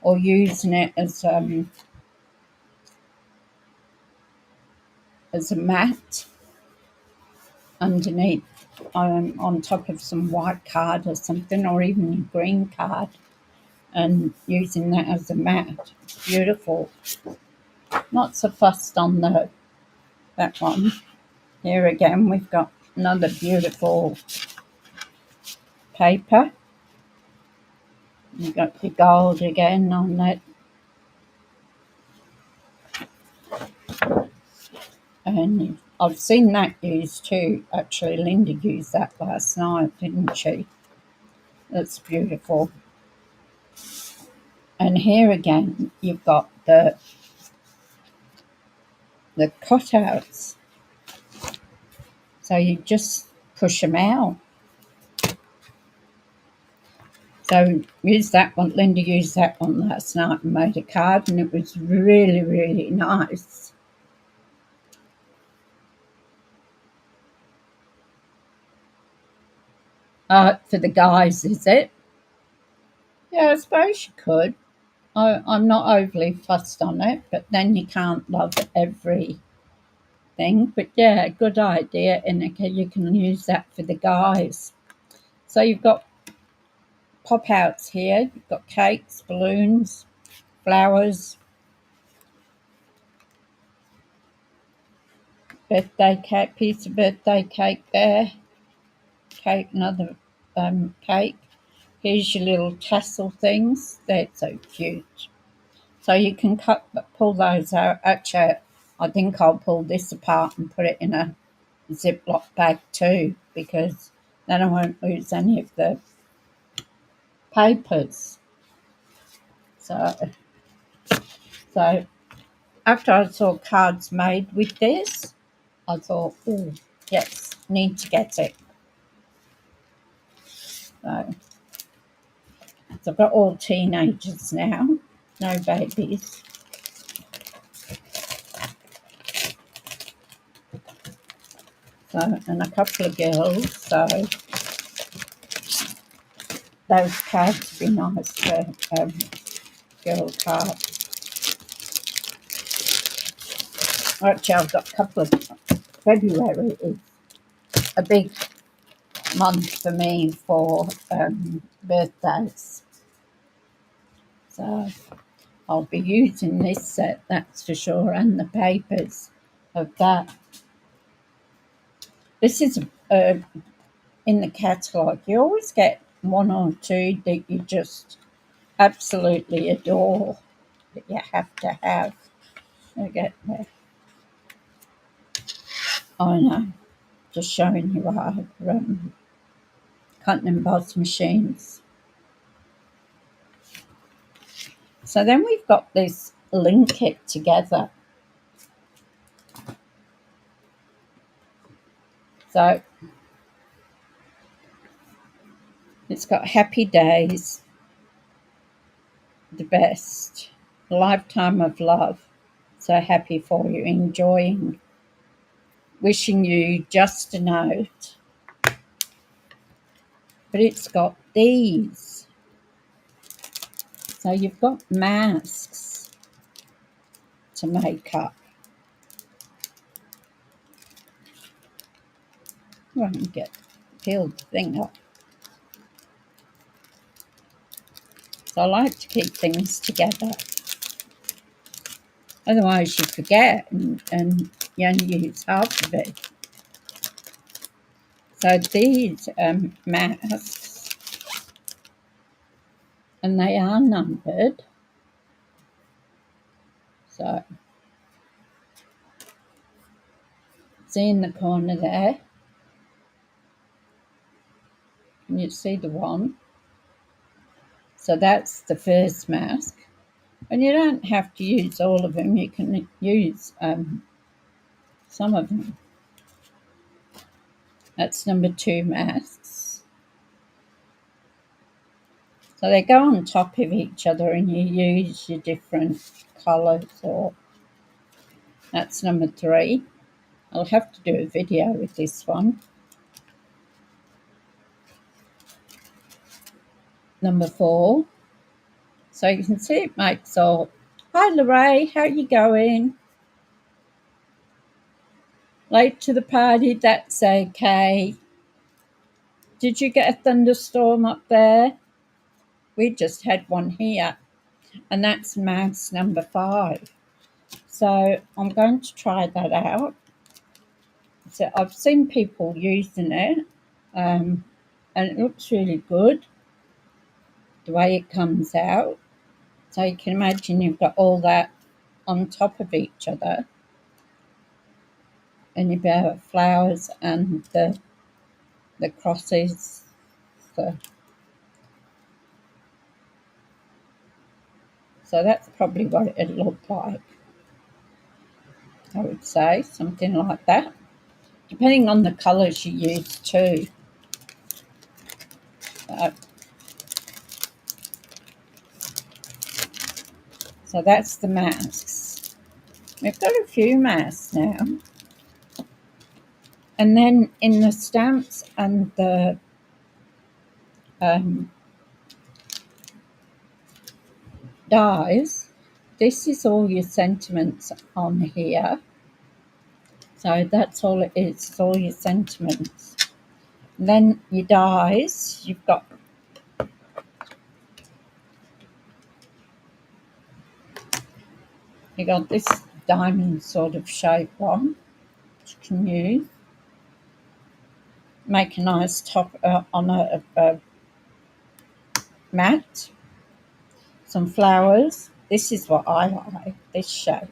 Speaker 1: or using it as a mat underneath on top of some white card or something, or even a green card, and using that as a mat. Beautiful. Not so fussed on that one. Here again, we've got another beautiful paper. You've got the gold again on that. And I've seen that used too. Actually, Linda used that last night, didn't she? That's beautiful. And here again, you've got the cutouts. So you just push them out. So use that one. Linda used that one last night and made a card, and it was really, really nice. For the guys, is it? Yeah, I suppose you could. I'm not overly fussed on it, but then you can't love everything. But yeah, good idea. And you can use that for the guys. So you've got pop outs here. You've got cakes, balloons, flowers, birthday cake, piece of birthday cake there. Cake, another cake. Here's your little tassel things. They're so cute. So you can pull those out. Actually, I think I'll pull this apart and put it in a Ziploc bag too, because then I won't lose any of the papers. So after I saw cards made with this, I thought, oh, yes, need to get it. So I've got all teenagers now, no babies. So, and a couple of girls, so those cards would be nice for girl cards. Actually, I've got a couple of February is a big month for me for birthdays. So I'll be using this set, that's for sure, and the papers of that. This is in the catalogue. You always get one or two that you just absolutely adore, that you have to have. I get there. I know, just showing you our cutting and emboss machines. So then we've got this link it together. So it's got happy days, the best, lifetime of love. So happy for you, enjoying, wishing you just a note. But it's got these. So you've got masks to make up. I won't get peeled the thing up. So I like to keep things together. Otherwise you forget and you only use half of it. So these masks, and they are numbered. So see in the corner there, can you see the one? So that's the first mask. And you don't have to use all of them. You can use some of them. That's number 2 masks. So they go on top of each other and you use your different colours. Or that's number 3. I'll have to do a video with this one. Number 4. So you can see it makes all, hi Lorraine, how you going? Late to the party, that's okay. Did you get a thunderstorm up there? We just had one here. And that's mask number 5. So I'm going to try that out. So I've seen people using it, and it looks really good, the way it comes out. So you can imagine you've got all that on top of each other, and you've got flowers and the crosses. So that's probably what it'll look like, I would say, something like that, depending on the colours you use too. So that's the masks. We've got a few masks now. And then in the stamps and the dies, this is all your sentiments on here. So that's all it is, it's all your sentiments. And then your dies, you've got this diamond sort of shape one, which you can use. Make a nice top on a mat. Some flowers. This is what I like, this shape.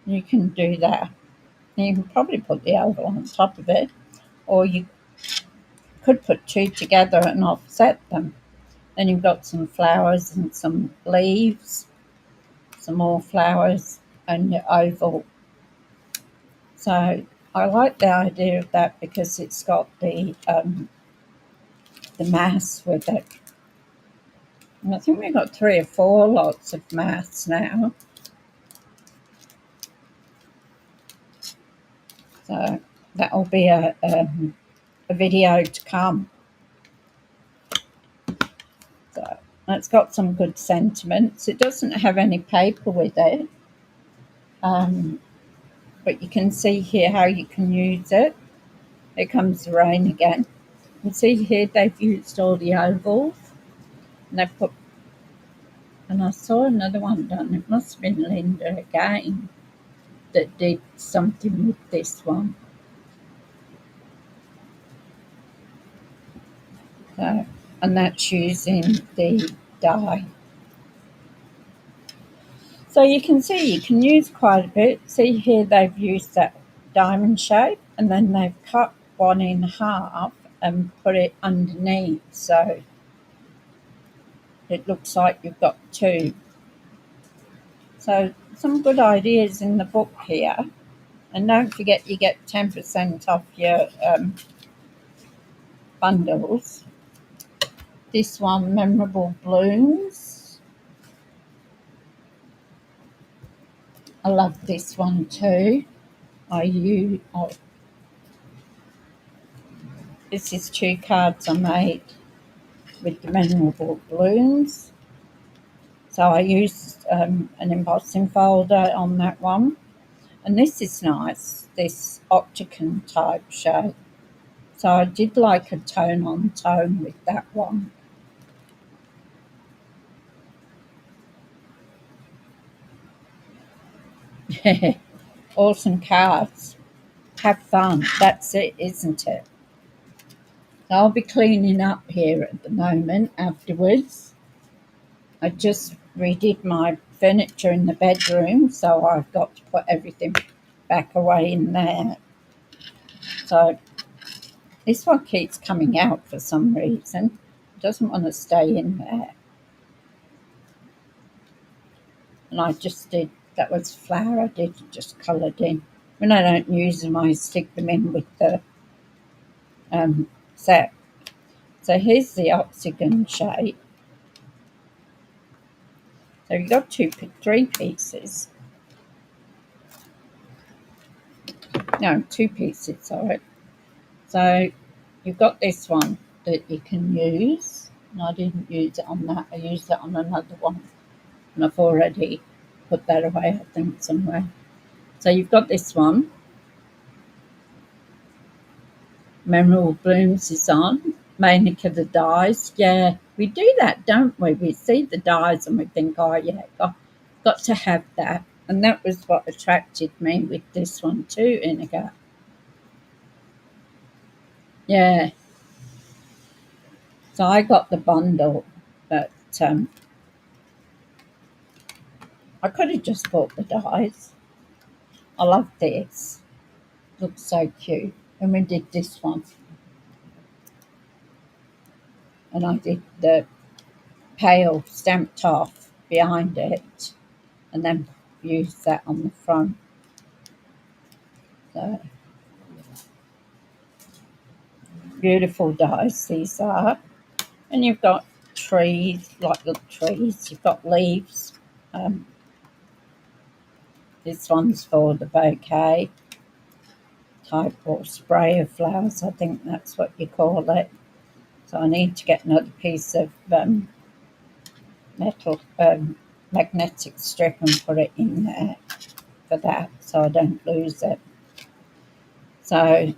Speaker 1: You can do that. You can probably put the oval on top of it, or you could put 2 together and offset them. Then you've got some flowers and some leaves, some more flowers, and your oval. So I like the idea of that because it's got the mass with it. And I think we've got 3 or 4 lots of mass now. So that'll be a video to come. So it's got some good sentiments. It doesn't have any paper with it, but you can see here how you can use it. Here comes the rain again. You can see here they've used all the ovals, and they've put, and I saw another one done. It must have been Linda again that did something with this one. So, and that's using the die. So you can see you can use quite a bit. See here they've used that diamond shape, and then they've cut one in half and put it underneath, so it looks like you've got 2. So some good ideas in the book here. And don't forget you get 10% off your bundles. This one, Memorable Blooms. I love this one too. This is 2 cards I made with the Memorable Blooms. So I used an embossing folder on that one. And this is nice, this octagon type shape. So I did like a tone on tone with that one. Awesome cards. Have fun. That's it, isn't it? So I'll be cleaning up here at the moment afterwards. I just redid my furniture in the bedroom, so I've got to put everything back away in there. So this one keeps coming out for some reason. It doesn't want to stay in there. And I just did, that was flour I did, just coloured in. When I don't use them, I stick them in with the set. So here's the octagon shape. So you've got 3 pieces. No, 2 pieces, sorry. So you've got this one that you can use. And I didn't use it on that. I used it on another one. And I've already put that away, I think, somewhere. So you've got this one. Memorable Blooms is on. Mainly for the dies. Yeah, we do that, don't we? We see the dies and we think, oh, yeah, got to have that. And that was what attracted me with this one too, Inigo. Yeah. So I got the bundle, but I could have just bought the dies. I love this. Looks so cute. And we did this one. And I did the pale stamped off behind it and then used that on the front. So beautiful dies these are. And you've got trees, like little trees. You've got leaves. This one's for the bouquet type or spray of flowers. I think that's what you call it. So I need to get another piece of metal magnetic strip and put it in there for that so I don't lose it. So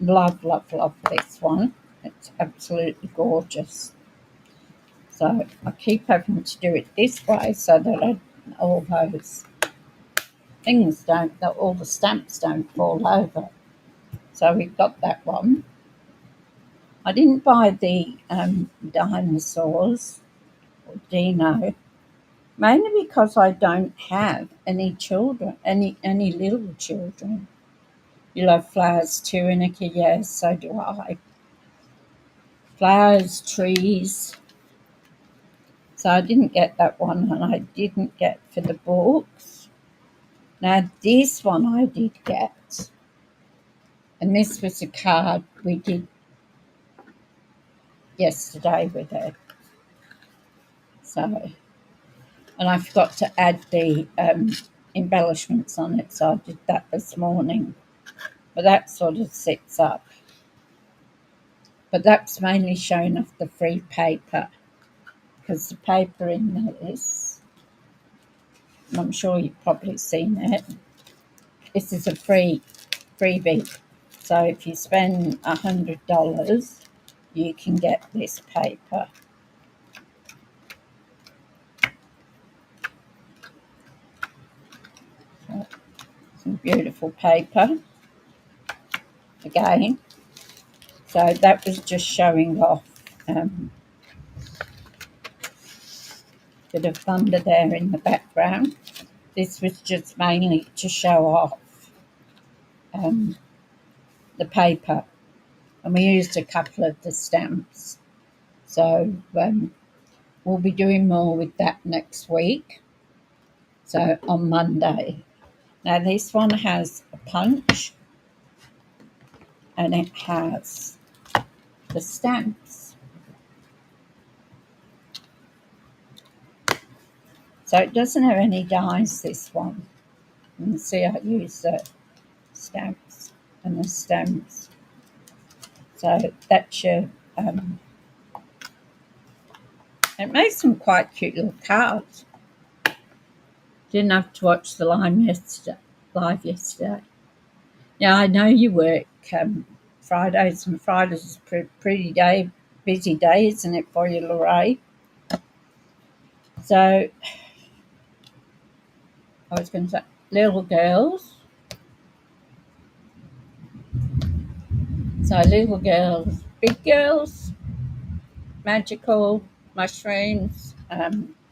Speaker 1: love, love, love this one. It's absolutely gorgeous. So I keep having to do it this way so that all those things all the stamps don't fall over. So we've got that one. I didn't buy the dinosaurs or Dino, mainly because I don't have any children, any little children. You love flowers too, Annika? Yes, so do I. Flowers, trees. So I didn't get that one, and I didn't get for the books. Now this one I did get, and this was a card we did yesterday with it. So, and I forgot to add the embellishments on it, so I did that this morning. But that sort of sits up. But that's mainly showing off the free paper, because the paper in this, and I'm sure you've probably seen it, this is a freebie. So if you spend $100, you can get this paper. So, some beautiful paper again. So that was just showing off. Bit of thunder there in the background. This was just mainly to show off the paper, and we used a couple of the stamps. So we'll be doing more with that next week. So on Monday. Now this one has a punch and it has the stamps. So it doesn't have any dies, this one. You can see I use the stamps and the stems. So that's your, it makes some quite cute little cards. Didn't have to watch the live yesterday. Yeah, I know you work Fridays, and Fridays is busy day, isn't it, for you, Lorraine? So I was going to say, little girls. So little girls, big girls, magical mushrooms,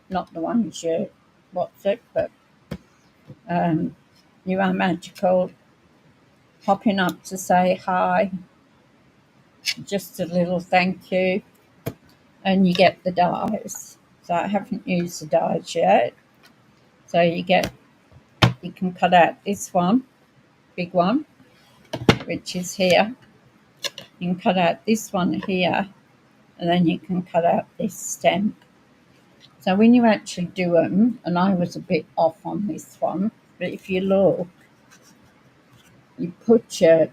Speaker 1: not the ones you what's it, but you are magical, popping up to say hi, just a little thank you, and you get the dies. So I haven't used the dies yet. So you can cut out this one, big one, which is here. You can cut out this one here, and then you can cut out this stem. So when you actually do them, and I was a bit off on this one, but if you look, you put your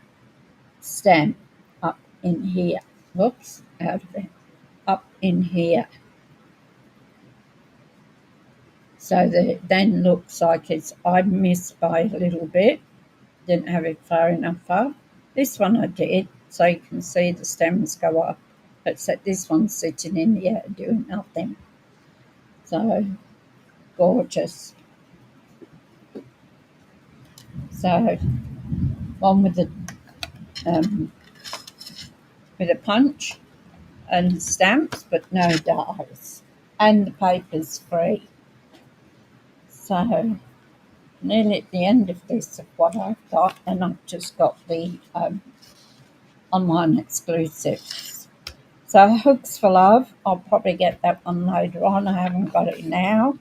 Speaker 1: stamp up in here. Whoops, out of it. Up in here. So that it then looks like I missed by a little bit. Didn't have it far enough up. This one I did, so you can see the stems go up. Except this one's sitting in the air doing nothing. So gorgeous. So one with a punch and stamps, but no dies, and the paper's free. So nearly at the end of this of what I've got, and I've just got the online exclusives. So Hooks for Love, I'll probably get that one later on. I haven't got it now.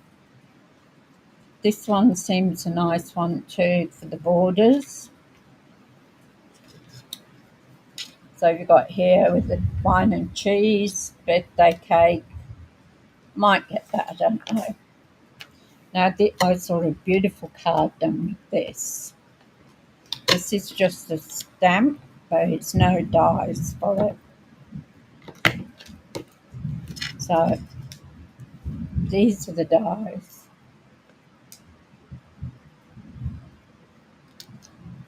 Speaker 1: This one seems a nice one too for the borders. So you've got here with the wine and cheese, birthday cake. Might get that, I don't know. Now I saw a beautiful card done with this. This is just a stamp, but it's no dies for it. So these are the dies.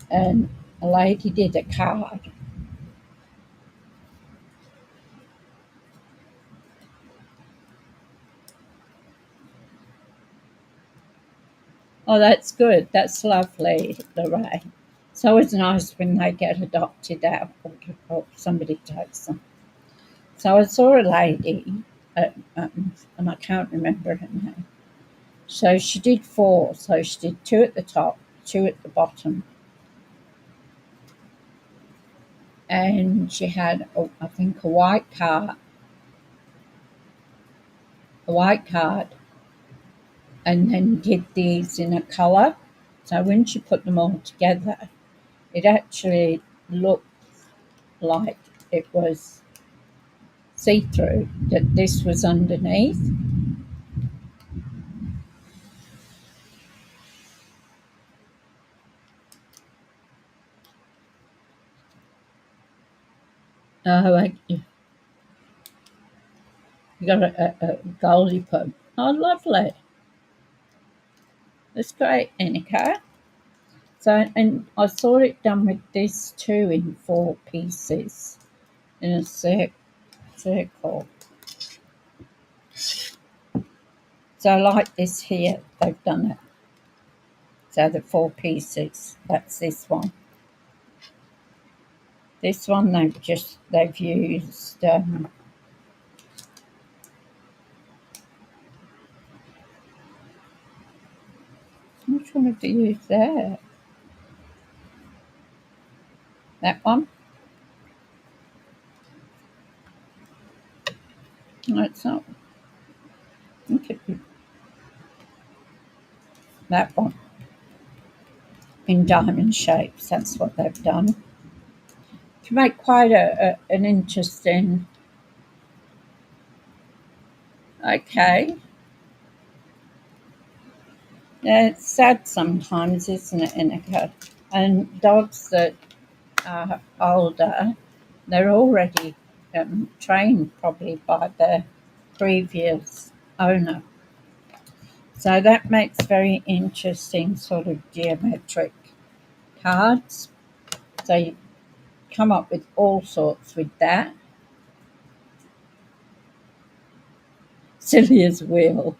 Speaker 1: And a lady did a card. Oh, that's good. That's lovely, Lorraine. It's always nice when they get adopted out or somebody takes them. So I saw a lady, and I can't remember her name. So she did 4. So she did 2 at the top, 2 at the bottom. And she had, I think, a white card, and then did these in a colour. So when she put them all together, it actually looked like it was see-through, that this was underneath. You got a goldie pub. Oh, lovely. That's great, Annika. So, and I saw it done with this too in 4 pieces in a circle. So like this here, they've done it. So the 4 pieces, that's this one. This one they've used which one have they used there? That one? No, it's not. I think that one, in diamond shapes. That's what they've done to make quite an interesting. Okay, yeah, it's sad sometimes, isn't it, Inika? And dogs that are older, they're already trained probably by their previous owner. So that makes very interesting sort of geometric cards. So you come up with all sorts with that. Silly as wheel.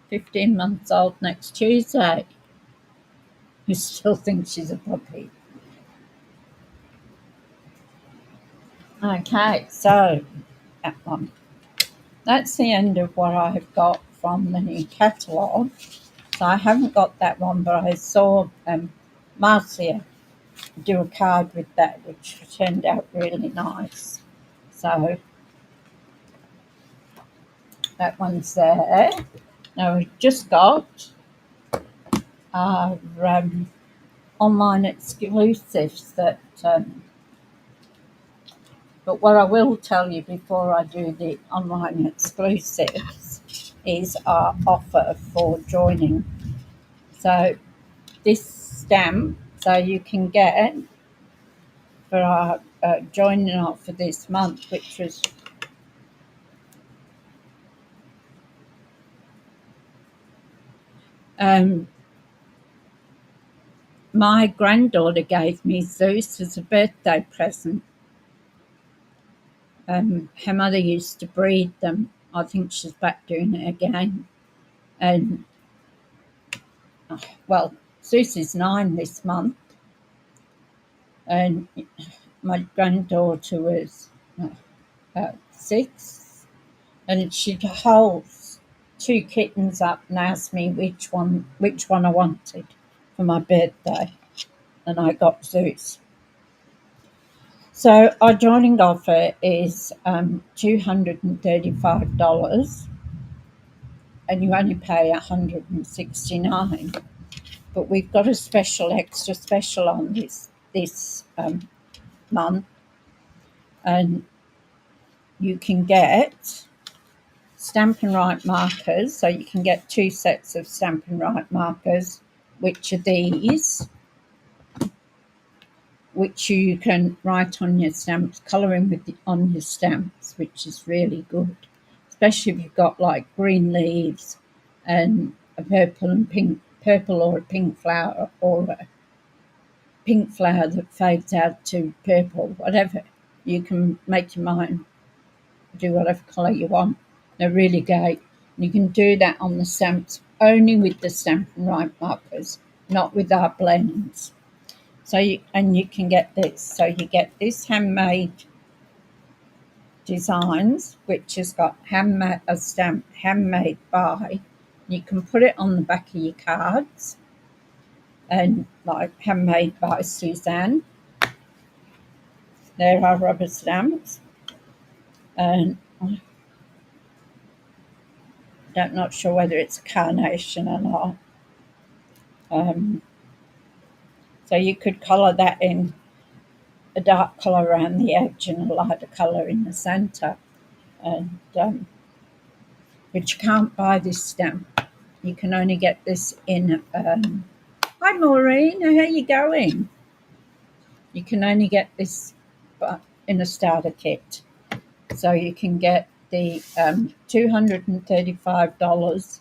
Speaker 1: "15 months old next Tuesday." Who still thinks she's a puppy. Okay, so that one. That's the end of what I've got from the new catalogue. So I haven't got that one, but I saw Marcia do a card with that, which turned out really nice. So that one's there. Now we've just got our online exclusives that. But what I will tell you before I do the online exclusives is our offer for joining. So this stamp, so you can get for our joining offer this month, which was my granddaughter gave me Zeus as a birthday present. Her mother used to breed them. I think she's back doing it again. And well, Zeus is 9 this month, and my granddaughter was 6, and she holds 2 kittens up and asked me which one I wanted for my birthday, and I got Zeus. So our joining offer is $235, and you only pay $169. But we've got a extra special on this month, and you can get Stampin' Right markers. So you can get 2 sets of Stampin' Right markers, which are these, which you can write on your stamps, colouring on your stamps, which is really good, especially if you've got like green leaves and a purple or a pink flower, or a pink flower that fades out to purple, whatever. You can make your mind do whatever colour you want. They're really great. You can do that on the stamps only with the Stampin' Right markers, not with our blends. So you can get this. So you get this handmade designs, which has got a stamp handmade by. You can put it on the back of your cards, and like handmade by Suzanne. There are rubber stamps, and I'm not sure whether it's a carnation or not. So you could colour that in a dark colour around the edge and a lighter colour in the centre. And but you can't buy this stamp. You can only get this in. Hi, Maureen. How are you going? You can only get this in a starter kit. So you can get the $235,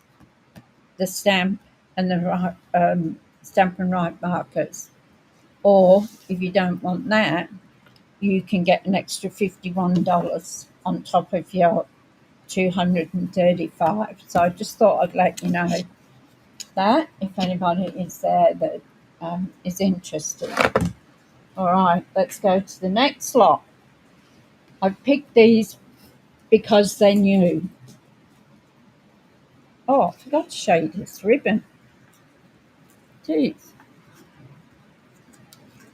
Speaker 1: the stamp, and the Stampin' Right markers. Or if you don't want that, you can get an extra $51 on top of your $235. So I just thought I'd let you know that if anybody is there that is interested. All right, let's go to the next lot. I've picked these because they're new. Oh, I forgot to show you this ribbon. Geez.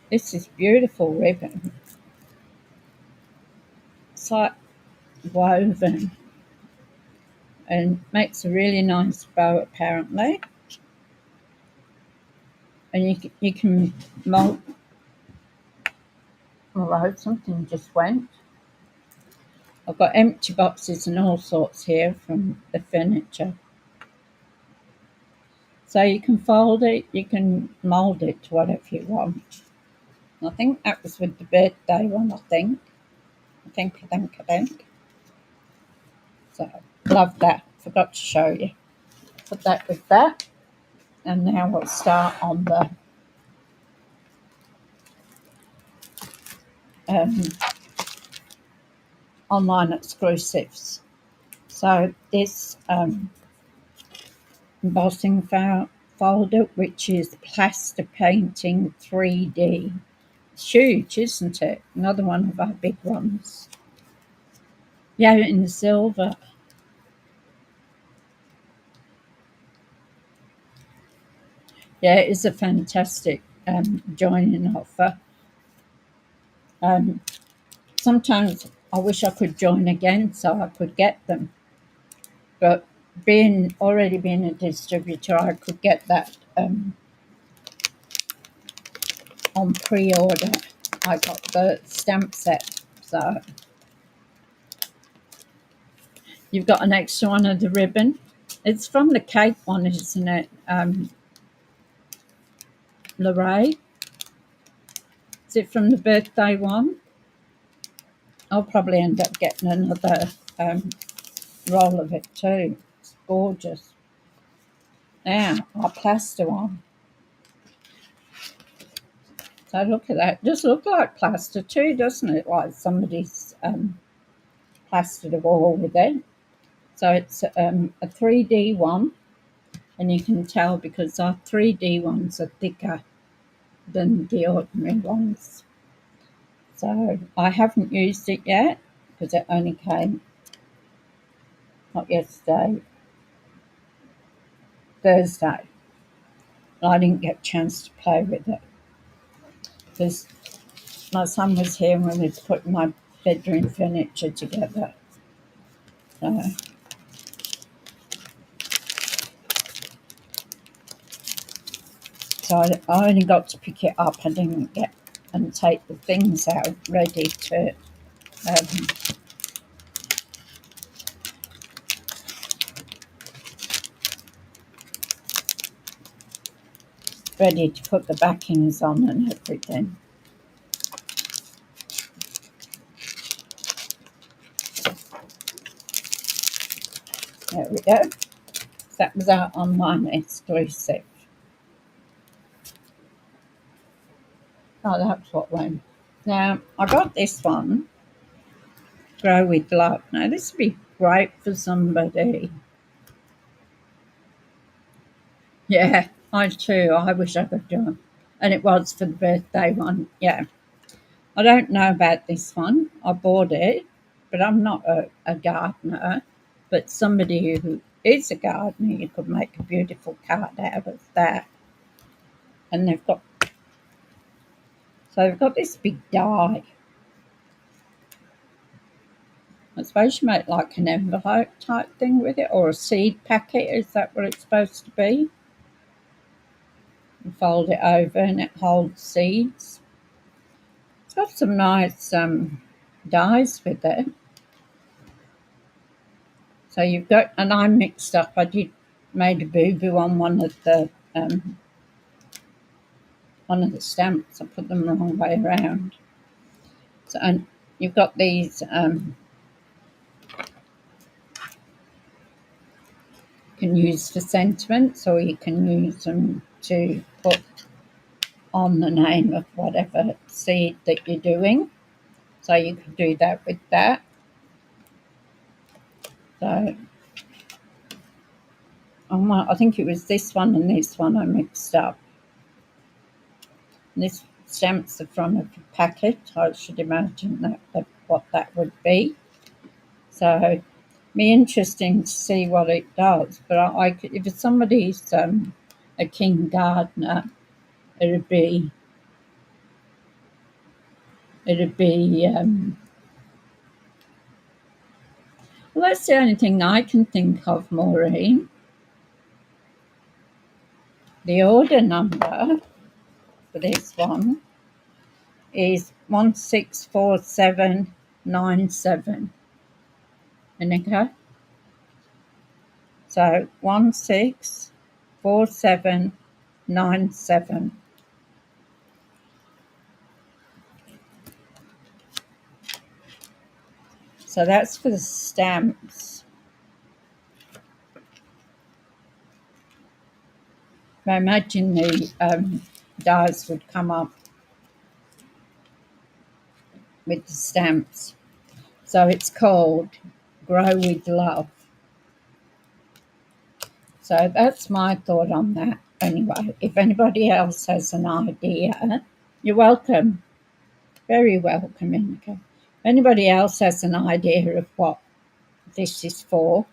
Speaker 1: This is beautiful ribbon. it's like woven and makes a really nice bow apparently. And you can mold. Although something just went. I've got empty boxes and all sorts here from the furniture. So you can fold it, you can mould it to whatever you want. I think that was with the birthday one, I think. I think. So, love that. Forgot to show you. Put that with that. And now we'll start on the online exclusives. So this embossing folder, which is plaster painting 3D. It's huge, isn't it? Another one of our big ones. Yeah, in silver. Yeah, it is a fantastic joining offer. Sometimes I wish I could join again so I could get them. But already being a distributor, I could get that on pre-order. I got the stamp set. So you've got an extra one of the ribbon. It's from the cake one, isn't it? Lorraine. Is it from the birthday one? I'll probably end up getting another roll of it too. It's gorgeous. Now, our plaster one. So look at that. Just look like plaster too, doesn't it? Like somebody's plastered a wall with it. So it's a 3D one. And you can tell because our 3D ones are thicker than the ordinary ones. So I haven't used it yet because it only came, not yesterday, Thursday. I didn't get a chance to play with it because my son was here when we was putting my bedroom furniture together. So I only got to pick it up. I didn't get and take the things out ready to put the backings on and everything. There we go. That was our online exclusive. Oh, that's what went. Now, I got this one, Grow with Love. Now, this would be great for somebody. Yeah, I too. I wish I could do it. And it was for the birthday one. Yeah. I don't know about this one. I bought it, but I'm not a gardener. But somebody who is a gardener, you could make a beautiful card out of that. And they've got this big die. I suppose you make like an envelope type thing with it, or a seed packet. Is that what it's supposed to be? You fold it over and it holds seeds. It's got some nice dies with it. So you've got, and I mixed up. I made a boo-boo on one of the stamps. I put them the wrong way around. So, and you've got these. You can use for sentiments, or you can use them to put on the name of whatever seed that you're doing. So you can do that with that. So I think it was this one and this one I mixed up. And this stamp's the front of the packet. I should imagine that what that would be. So be interesting to see what it does. But if somebody's a king gardener, it'd be Well, that's the only thing I can think of, Maureen. The order number for this one is 164797. Okay? So 164797. So that's for the stamps. I imagine the dies would come up with the stamps. So it's called Grow with Love. So that's my thought on that. Anyway, if anybody else has an idea, you're welcome. Very welcome, Inca. If anybody else has an idea of what this is for,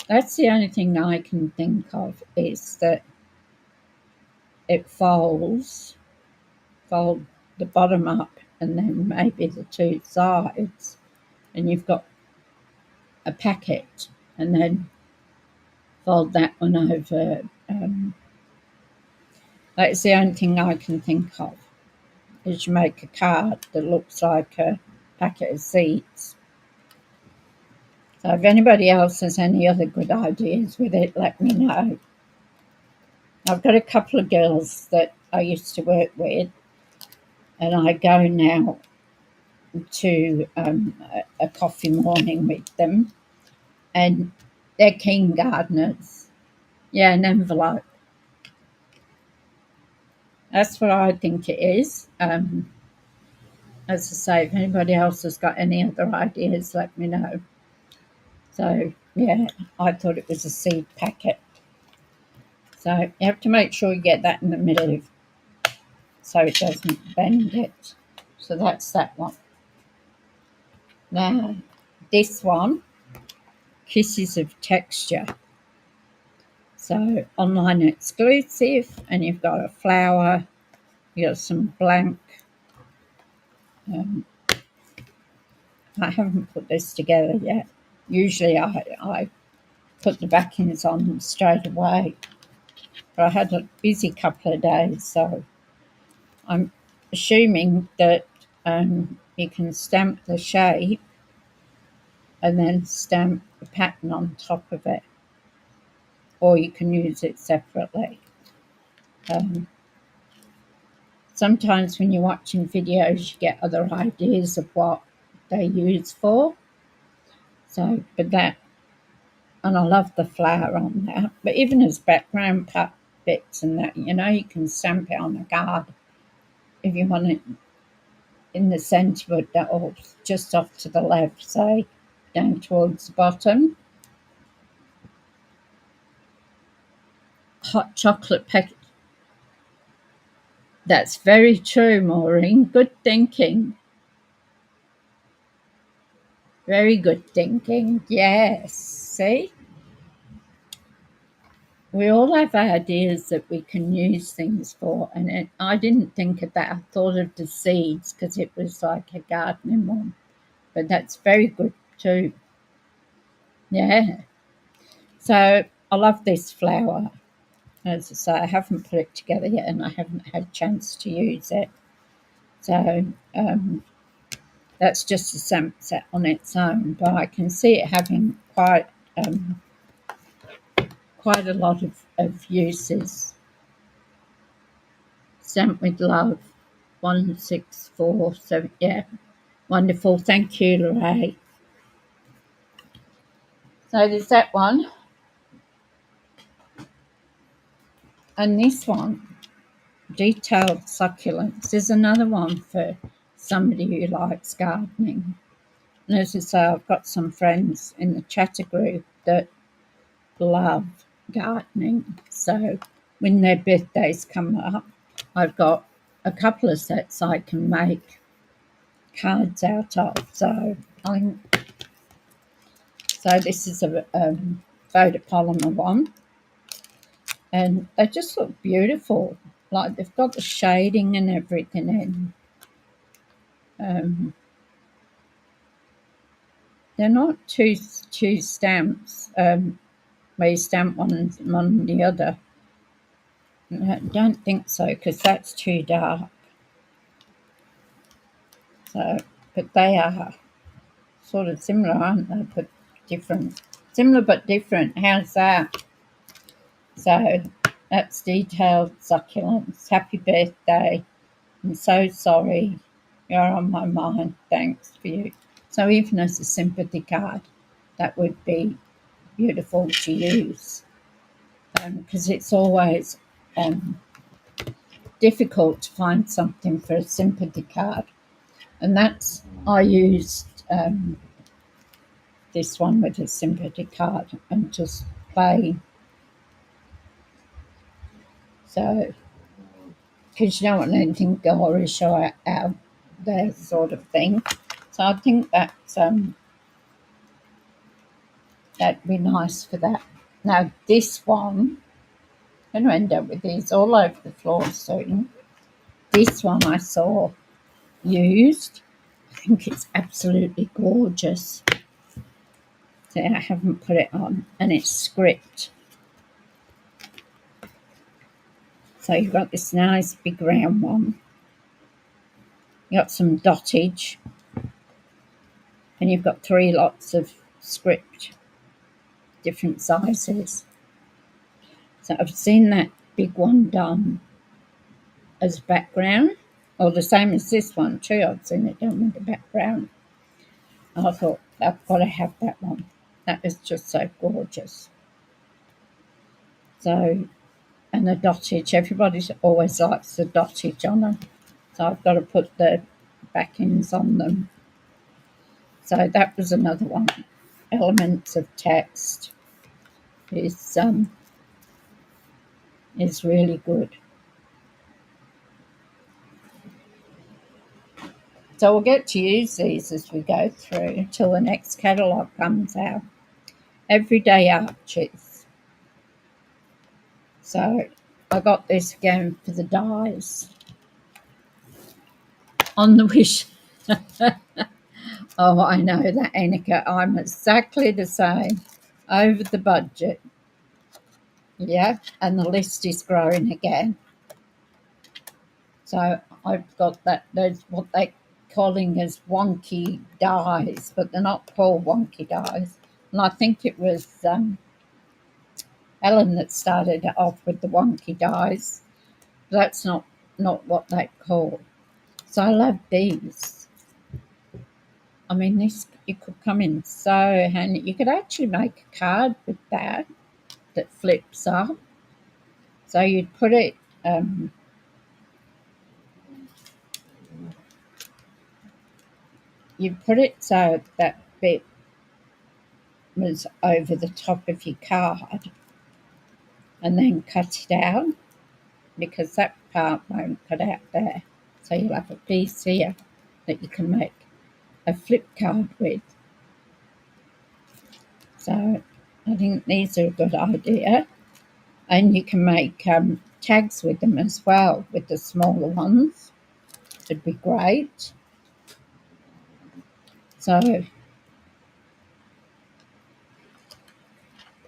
Speaker 1: that's the only thing I can think of, is that it folds, fold the bottom up and then maybe the two sides, and you've got a packet, and then fold that one over. That's the only thing I can think of, is you make a card that looks like a packet of seeds. So if anybody else has any other good ideas with it, let me know. I've got a couple of girls that I used to work with, and I go now to a coffee morning with them, and they're keen gardeners. Yeah, an envelope. That's what I think it is. As I say, if anybody else has got any other ideas, let me know. So, yeah, I thought it was a seed packet. So you have to make sure you get that in the middle so it doesn't bend it. So that's that one. Now, this one, Kisses of Texture. So online exclusive, and you've got a flower, you've got some blank. I haven't put this together yet. Usually I put the backings on straight away, but I had a busy couple of days, so I'm assuming that you can stamp the shape and then stamp the pattern on top of it, or you can use it separately. Sometimes when you're watching videos, you get other ideas of what they use for. So, but that, and I love the flower on that. But even as background bits and that, you can stamp it on a card if you want it in the centre, or just off to the left, say, down towards the bottom. Hot chocolate packet. That's very true, Maureen. Good thinking. Very good thinking. Yes. See? We all have ideas that we can use things for, and I didn't think of that. I thought of the seeds because it was like a gardening one, but that's very good too. Yeah. So I love this flower. As I say, I haven't put it together yet, and I haven't had a chance to use it. So that's just a stamp set on its own, but I can see it having quite a lot of uses. Stamp with Love, 1647. Yeah, wonderful. Thank you, Lorraine. So there's that one. And this one, Detailed Succulents, is another one for somebody who likes gardening. And as I say, I've got some friends in the chatter group that love gardening. So when their birthdays come up, I've got a couple of sets I can make cards out of. So this is a photopolymer one, and they just look beautiful. Like they've got the shading and everything in. They're not too two stamps where you stamp one and on the other. I don't think so, because that's too dark. So, but they are sort of similar, aren't they? But different. Similar but different. How's that? So that's Detailed Succulents. Happy birthday. I'm so sorry. You're on my mind. Thanks for you. So even as a sympathy card, that would be beautiful to use, because it's always difficult to find something for a sympathy card. And that's, I used this one with a sympathy card and just play. So, because you don't want anything gorish or out there sort of thing. So I think that's that'd be nice for that. Now this one, I'm going to end up with these all over the floor soon. This one I saw used. I think it's absolutely gorgeous. So I haven't put it on, and it's script. So you've got this nice big round one. You've got some dottage, and you've got 3 lots of script, different sizes. So I've seen that big one done as background, or the same as this one too. I've seen it done with the background. I thought, I've got to have that one. That is just so gorgeous. So, and the dottage, everybody always likes the dottage on them. So I've got to put the backings on them. So that was another one. Elements of text is really good. So we'll get to use these as we go through until the next catalogue comes out. Everyday Arches. So I got this again for the dies. On the wish. Oh, I know that, Annika. I'm exactly the same. Over the budget. Yeah, and the list is growing again. So I've got that. There's what they're calling as wonky dies, but they're not called wonky dies. And I think it was Ellen that started off with the wonky dies. That's not what they call. So I love these. I mean, this, it could come in so handy. You could actually make a card with that flips up. So you'd put it, so that bit was over the top of your card, and then cut it out, because that part won't cut out there. So you'll have a piece here that you can make a flip card with. So I think these are a good idea. And you can make tags with them as well, with the smaller ones. It'd be great. So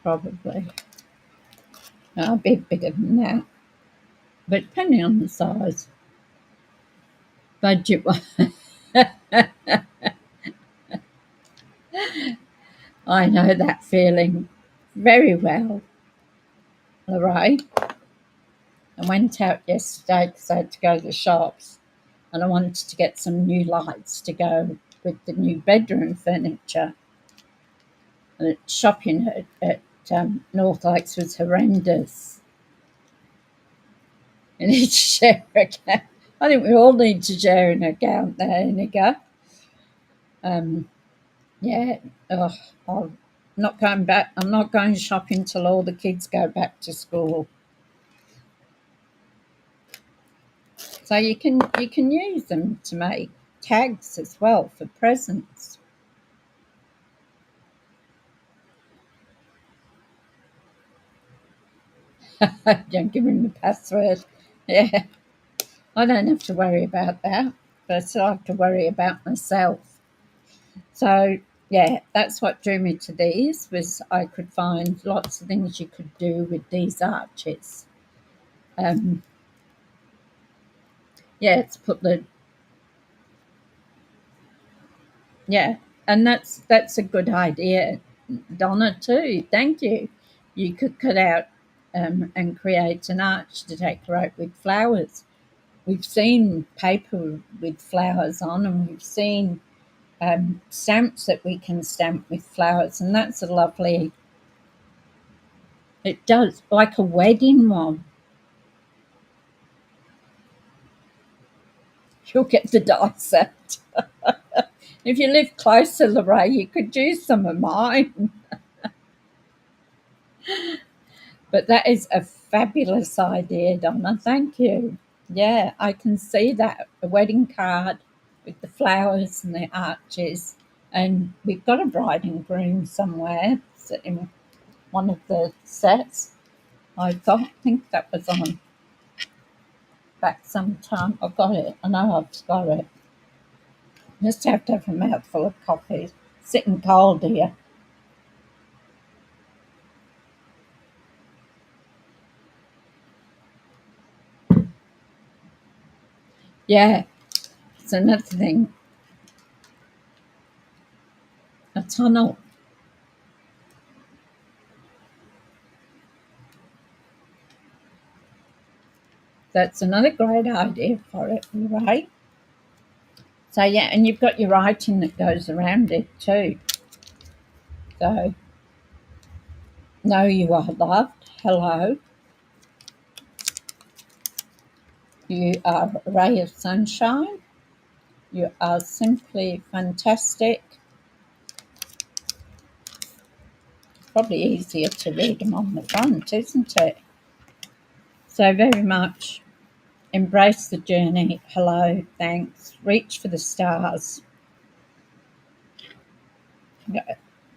Speaker 1: probably a bit bigger than that, but depending on the size. Budget one. I know that feeling very well. All right. I went out yesterday because I had to go to the shops, and I wanted to get some new lights to go with the new bedroom furniture. And shopping at North Lakes was horrendous. You need to share an account. I think we all need to share an account there, Nigga. Yeah. I'm not going back. I'm not going shopping till all the kids go back to school. So you can use them to make tags as well for presents. Don't give him the password. Yeah, I don't have to worry about that, but I still have to worry about myself. So yeah, that's what drew me to these, was I could find lots of things you could do with these arches. Yeah, it's put the yeah, and that's a good idea, Donna, too. Thank you. You could cut out and create an arch to decorate with flowers. We've seen paper with flowers on, and we've seen stamps that we can stamp with flowers, and that's a lovely. It does, like a wedding one. You'll get the die set. If you live closer, Lorraine, you could use some of mine. But that is a fabulous idea, Donna. Thank you. Yeah, I can see that. A wedding card with the flowers and the arches. And we've got a bride and groom somewhere. It's in one of the sets. Think that was on back sometime. I've got it. I know I've got it. Just have to have a mouthful of coffee. Sitting cold here. Yeah, it's another thing. A tunnel. That's another great idea for it, right? So yeah, and you've got your writing that goes around it too. So, know you are loved. Hello. You are a ray of sunshine. You are simply fantastic. Probably easier to read them on the front, isn't it? So very much embrace the journey. Hello, thanks. Reach for the stars.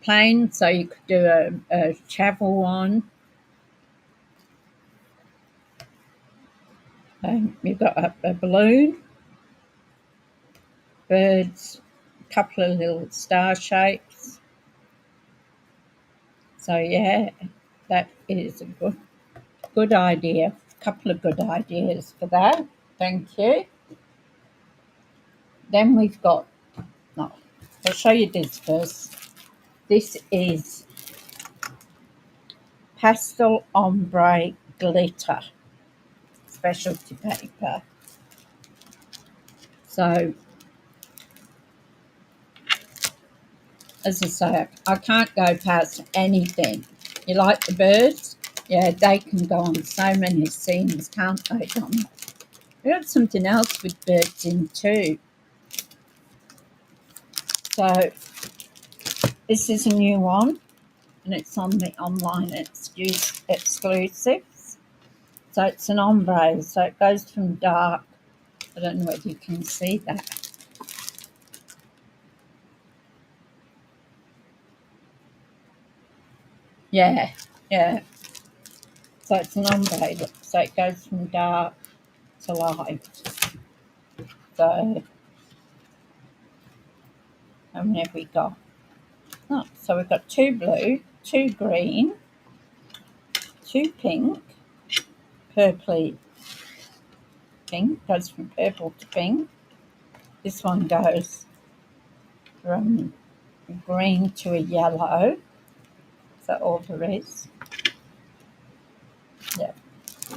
Speaker 1: Plain, so you could do a travel one. You've got a balloon, birds, a couple of little star shapes. So yeah, that is a good idea. A couple of good ideas for that. Thank you. Then we've got, no, I'll show you this first. This is pastel ombre glitter specialty paper. So as I say, I can't go past anything. You like the birds? Yeah, they can go on so many scenes, can't they, Donna? We got something else with birds in too. So this is a new one, and it's on the online exclusives. So it's an ombre, so it goes from dark. I don't know whether you can see that. Yeah, yeah. So it's an ombre, so it goes from dark to light. So how many have we got? Oh, so we've got 2 blue, 2 green, 2 pink, purpley pink, goes from purple to pink. This one goes from green to a yellow. Is that all there is? Yeah.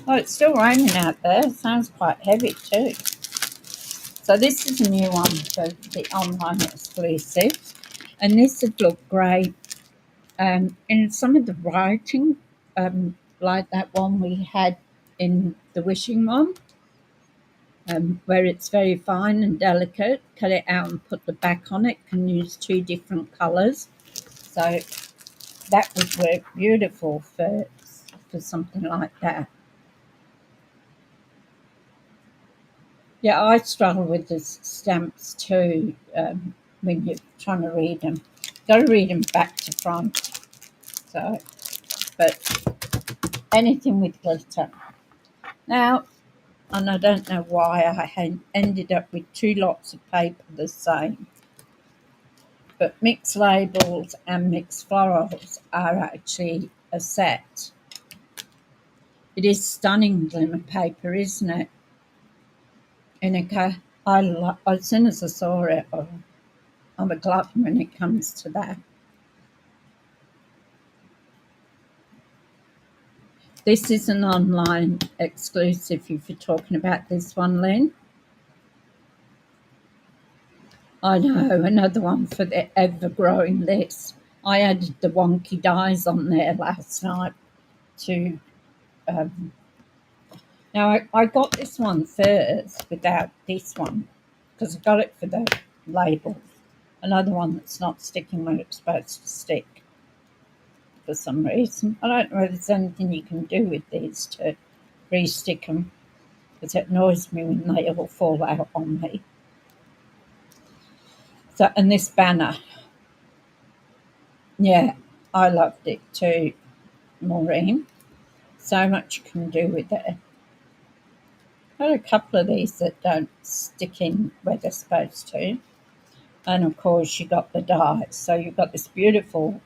Speaker 1: Oh, it's still raining out there. Sounds quite heavy too. So this is a new one for the online exclusive. And this would look great in some of the writing, like that one we had in the wishing one, where it's very fine and delicate. Cut it out and put the back on it. Can use 2 different colours. So that would work beautiful for something like that. Yeah, I struggle with the stamps too when you're trying to read them. Got to read them back to front. So, but anything with glitter. Now, and I don't know why I had ended up with 2 lots of paper the same. But mixed labels and mixed florals are actually a set. It is stunning glimmer paper, isn't it? Inika, as soon as I saw it, I'm a glutton when it comes to that. This is an online exclusive if you're talking about this one, Lynn. I know, another one for the ever-growing list. I added the wonky dies on there last night to... now, I got this one first without this one because I got it for the label. Another one that's not sticking where it's supposed to stick for some reason. I don't know if there's anything you can do with these to re-stick them, because it annoys me when they all fall out on me. So, and this banner, yeah, I loved it too, Maureen. So much you can do with it. Got a couple of these that don't stick in where they're supposed to. And of course you got the die. So you've got this beautiful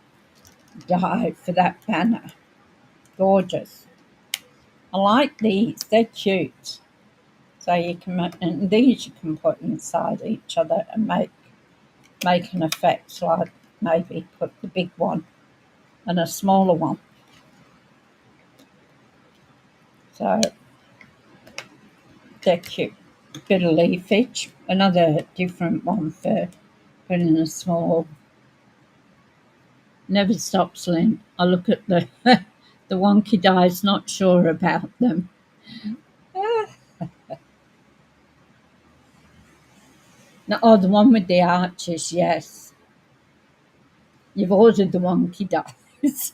Speaker 1: die for that banner. Gorgeous. I like these, they're cute. So you can, and these you can put inside each other and make an effect, like maybe put the big one and a smaller one. So they're cute. Bit of leafage, another different one for putting a small. Never stops, Lynn. I look at the the wonky dies, not sure about them. No, oh, the one with the arches, yes. You've ordered the wonky dies.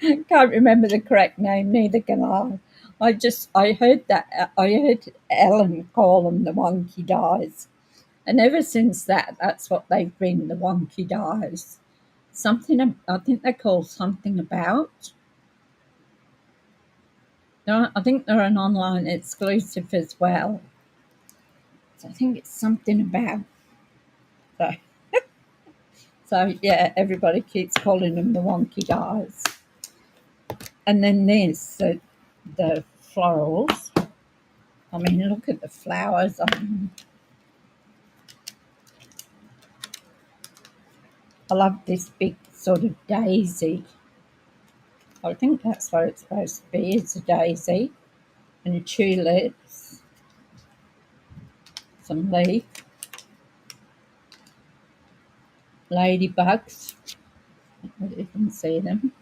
Speaker 1: Can't remember the correct name, neither can I. I heard that, I heard Ellen call them the wonky dies. And ever since that, that's what they've been, the wonky dies. Something, I think they're called something about. No, I think they're an online exclusive as well. So I think it's something about. So, so yeah, everybody keeps calling them the wonky dies. And then there's the florals. I mean, look at the flowers on them. I love this big sort of daisy. I think that's what it's supposed to be, it's a daisy. And tulips. Some leaf. Ladybugs. I don't know if you can see them.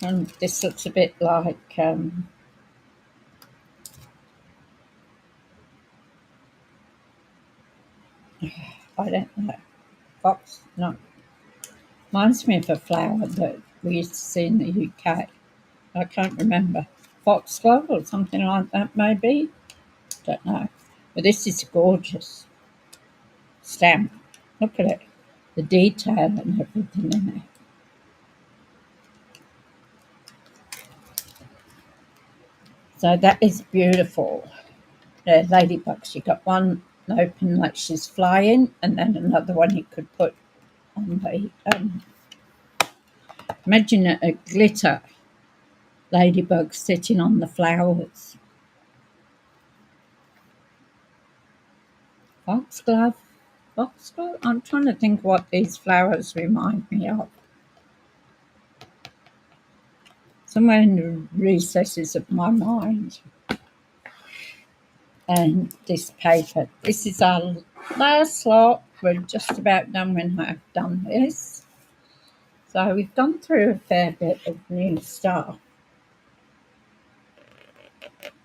Speaker 1: And this looks a bit like I don't know, fox, no. Reminds me of a flower that we used to see in the UK. I can't remember. Foxglove or something like that, maybe. Don't know. But this is gorgeous stamp. Look at it. The detail and everything in it. So that is beautiful. The ladybugs. You got one open like she's flying, and then another one you could put on the. Imagine a glitter ladybug sitting on the flowers. Foxglove. Foxglove. I'm trying to think what these flowers remind me of. Somewhere in the recesses of my mind. And this paper. This is our last lot. We're just about done when I've done this. So we've gone through a fair bit of new stuff.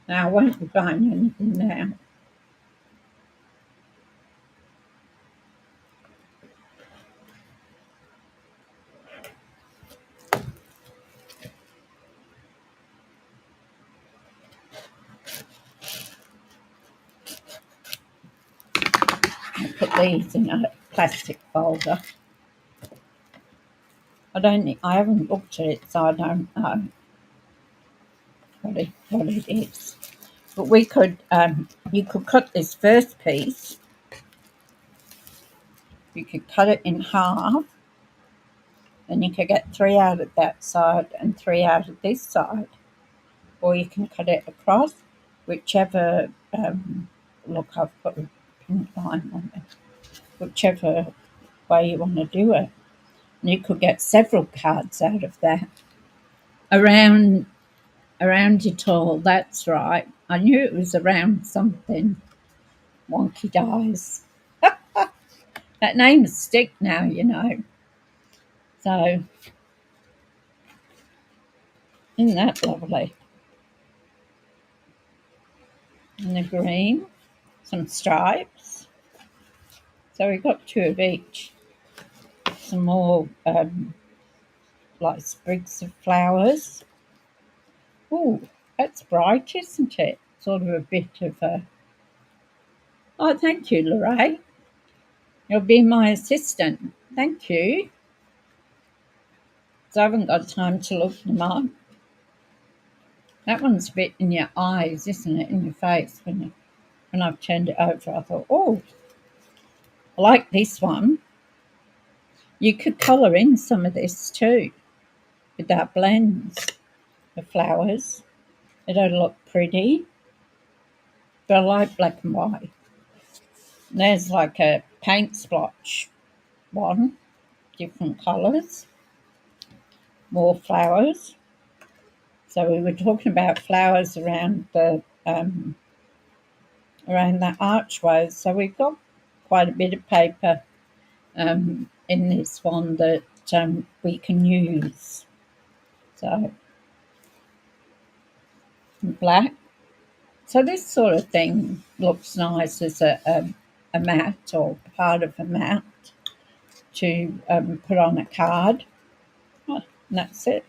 Speaker 1: Now I won't be buying anything now. I'll put these in a plastic folder. I haven't looked at it, so I don't know what it is. But we could, you could cut this first piece. You could cut it in half, and you could get 3 out of that side and 3 out of this side. Or you can cut it across, whichever, look, I've put a pink line on it, whichever way you want to do it. And you could get several cards out of that. Around it all, that's right. I knew it was around something. Wonky Dies. That name's stick now, you know. So, isn't that lovely? And the green, some stripes. So we've got 2 of each. Some more like sprigs of flowers. Oh, that's bright, isn't it? Sort of a bit of a... Oh, thank you, Lorraine. You'll be my assistant. Thank you. So I haven't got time to look them up. That one's a bit in your eyes, isn't it? In your face. When I've turned it over, I thought, oh, I like this one. You could colour in some of this too with that blends of flowers. It'll look pretty. But I like black and white. There's like a paint splotch one, different colours, more flowers. So we were talking about flowers around the around that archway. So we've got quite a bit of paper in this one that we can use. So black. So this sort of thing looks nice as a mat or part of a mat to put on a card. Oh, and that's it.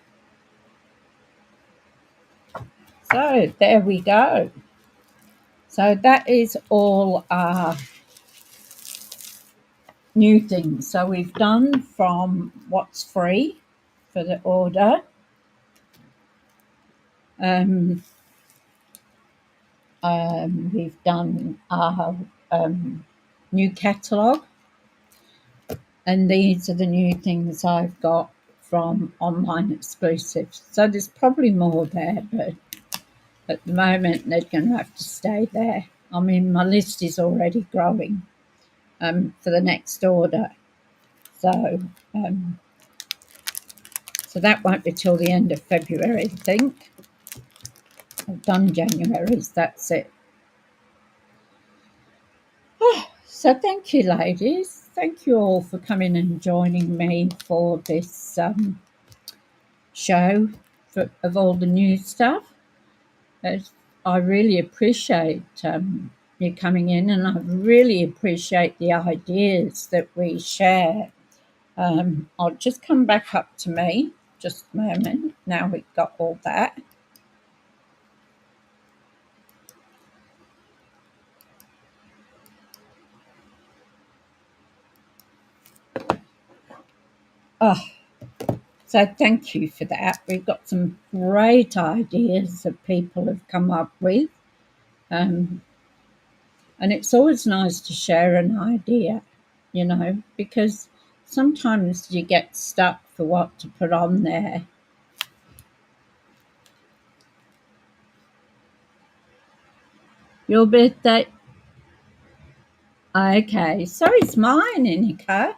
Speaker 1: So there we go. So that is all our new things. So we've done from what's free for the order. We've done our new catalogue. And these are the new things I've got from online exclusives. So there's probably more there, but at the moment they're going to have to stay there. I mean, my list is already growing for the next order. So so that won't be till the end of February, I think. I've done January's, that's it. Oh, so thank you, ladies. Thank you all for coming and joining me for this show of all the new stuff. I really appreciate you coming in, and I really appreciate the ideas that we share. I'll just come back up to me just a moment. Now we've got all that. Oh, so thank you for that. We've got some great ideas that people have come up with. And it's always nice to share an idea, you know, because sometimes you get stuck for what to put on there. Your birthday? Okay, so is mine, Inika.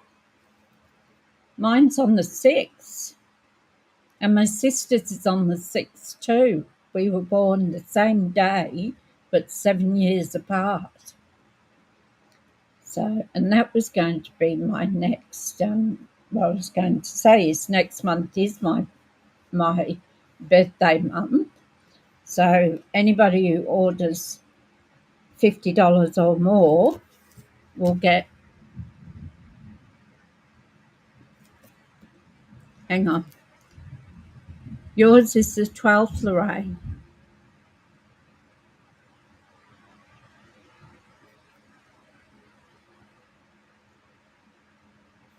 Speaker 1: Mine's on the 6th. And my sister's is on the 6th too. We were born the same day, but 7 years apart. So, and that was going to be my next, what I was going to say is next month is my birthday month. So anybody who orders $50 or more will get, hang on, yours is the 12th, Lorraine.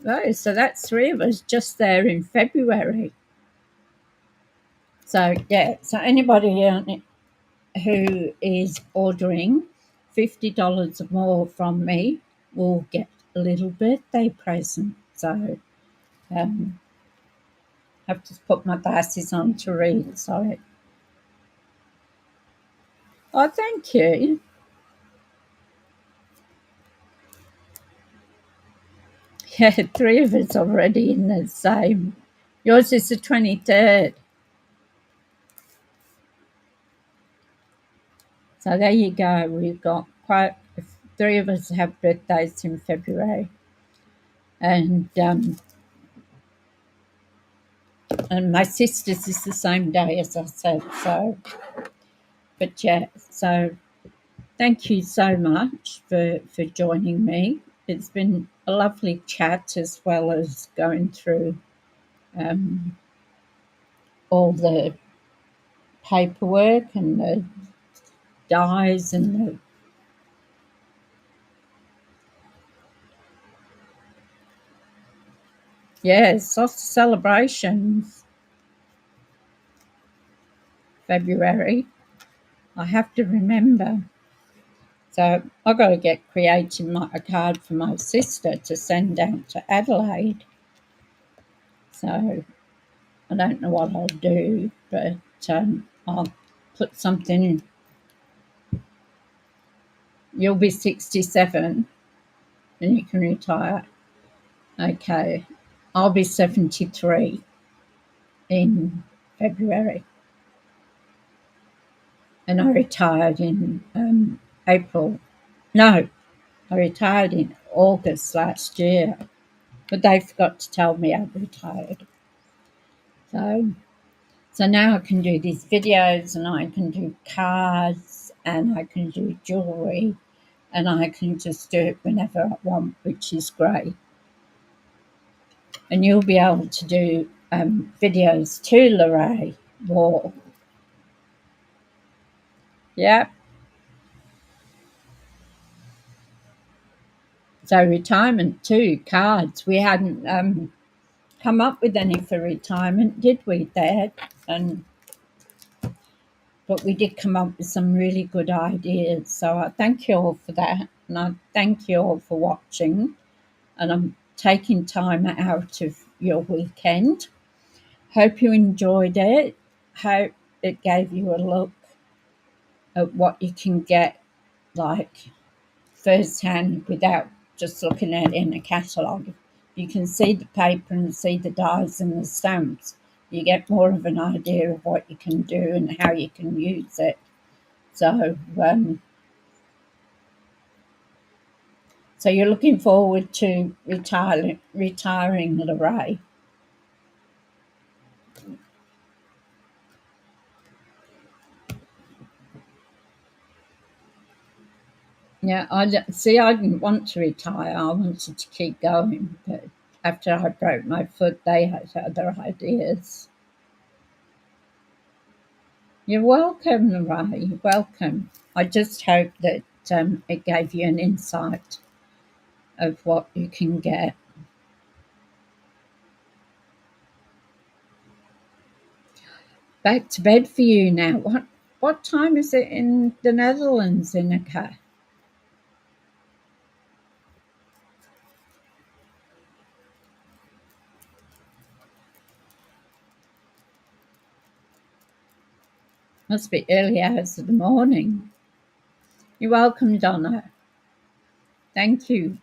Speaker 1: Oh, so that's 3 of us just there in February. So, yeah, so anybody who is ordering $50 or more from me will get a little birthday present. So have to put my glasses on to read. Sorry. Oh, thank you. Yeah, 3 of us already in the same. Yours is the 23rd. So there you go. We've got quite 3 of us have birthdays in February, and my sister's is the same day as I said. So, but yeah. So thank you so much for joining me. It's been a lovely chat as well as going through all the paperwork and the dies and the soft celebrations. February. I have to remember. So I've got to get creating a card for my sister to send down to Adelaide. So I don't know what I'll do, but I'll put something. You'll be 67 and you can retire. Okay. I'll be 73 in February. And I retired in April. No, I retired in August last year. But they forgot to tell me I'd retired. So now I can do these videos and I can do cards and I can do jewellery and I can just do it whenever I want, which is great. And you'll be able to do videos too, Lorraine Wall. Yeah. So retirement too, cards. We hadn't come up with any for retirement, did we, Dad? But we did come up with some really good ideas. So I thank you all for that. And I thank you all for watching. And I'm taking time out of your weekend. Hope you enjoyed it. Hope it gave you a look at what you can get like firsthand without just looking at it in a catalogue. You can see the paper and see the dies and the stamps. You get more of an idea of what you can do and how you can use it. So, so you're looking forward to retiring, Lorraine? Yeah, see. I didn't want to retire. I wanted to keep going, but after I broke my foot, they had other ideas. You're welcome, Lorraine. You're welcome. I just hope that it gave you an insight of what you can get. Back to bed for you now. What time is it in the Netherlands, Ineke? Must be early hours of the morning. You're welcome, Donna. Thank you.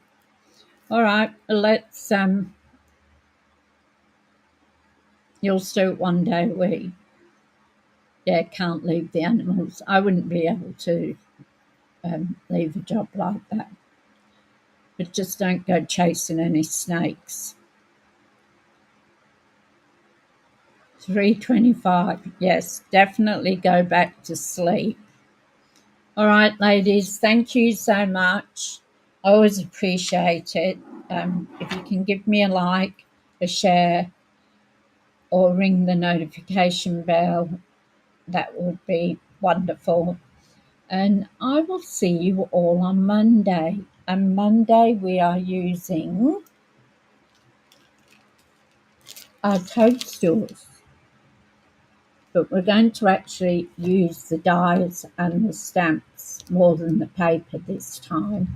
Speaker 1: All right, let's you'll do it one day a week. Yeah, can't leave the animals. I wouldn't be able to leave a job like that. But just don't go chasing any snakes. 3:25. Yes, definitely go back to sleep. All right, ladies, thank you so much. I always appreciate it. If you can give me a like, a share, or ring the notification bell, that would be wonderful. And I will see you all on Monday. And Monday we are using our toadstools. But we're going to actually use the dies and the stamps more than the paper this time.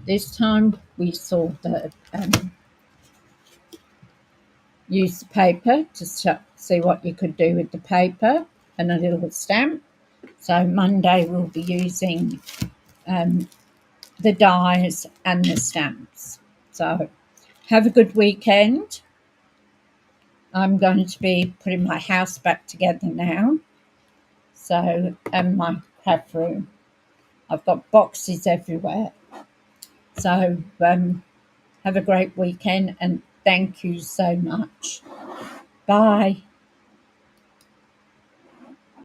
Speaker 1: This time we saw the use the paper to see what you could do with the paper and a little stamp. So Monday we'll be using the dies and the stamps. So have a good weekend. I'm going to be putting my house back together now. So, and my craft room. I've got boxes everywhere. So have a great weekend and thank you so much. Bye.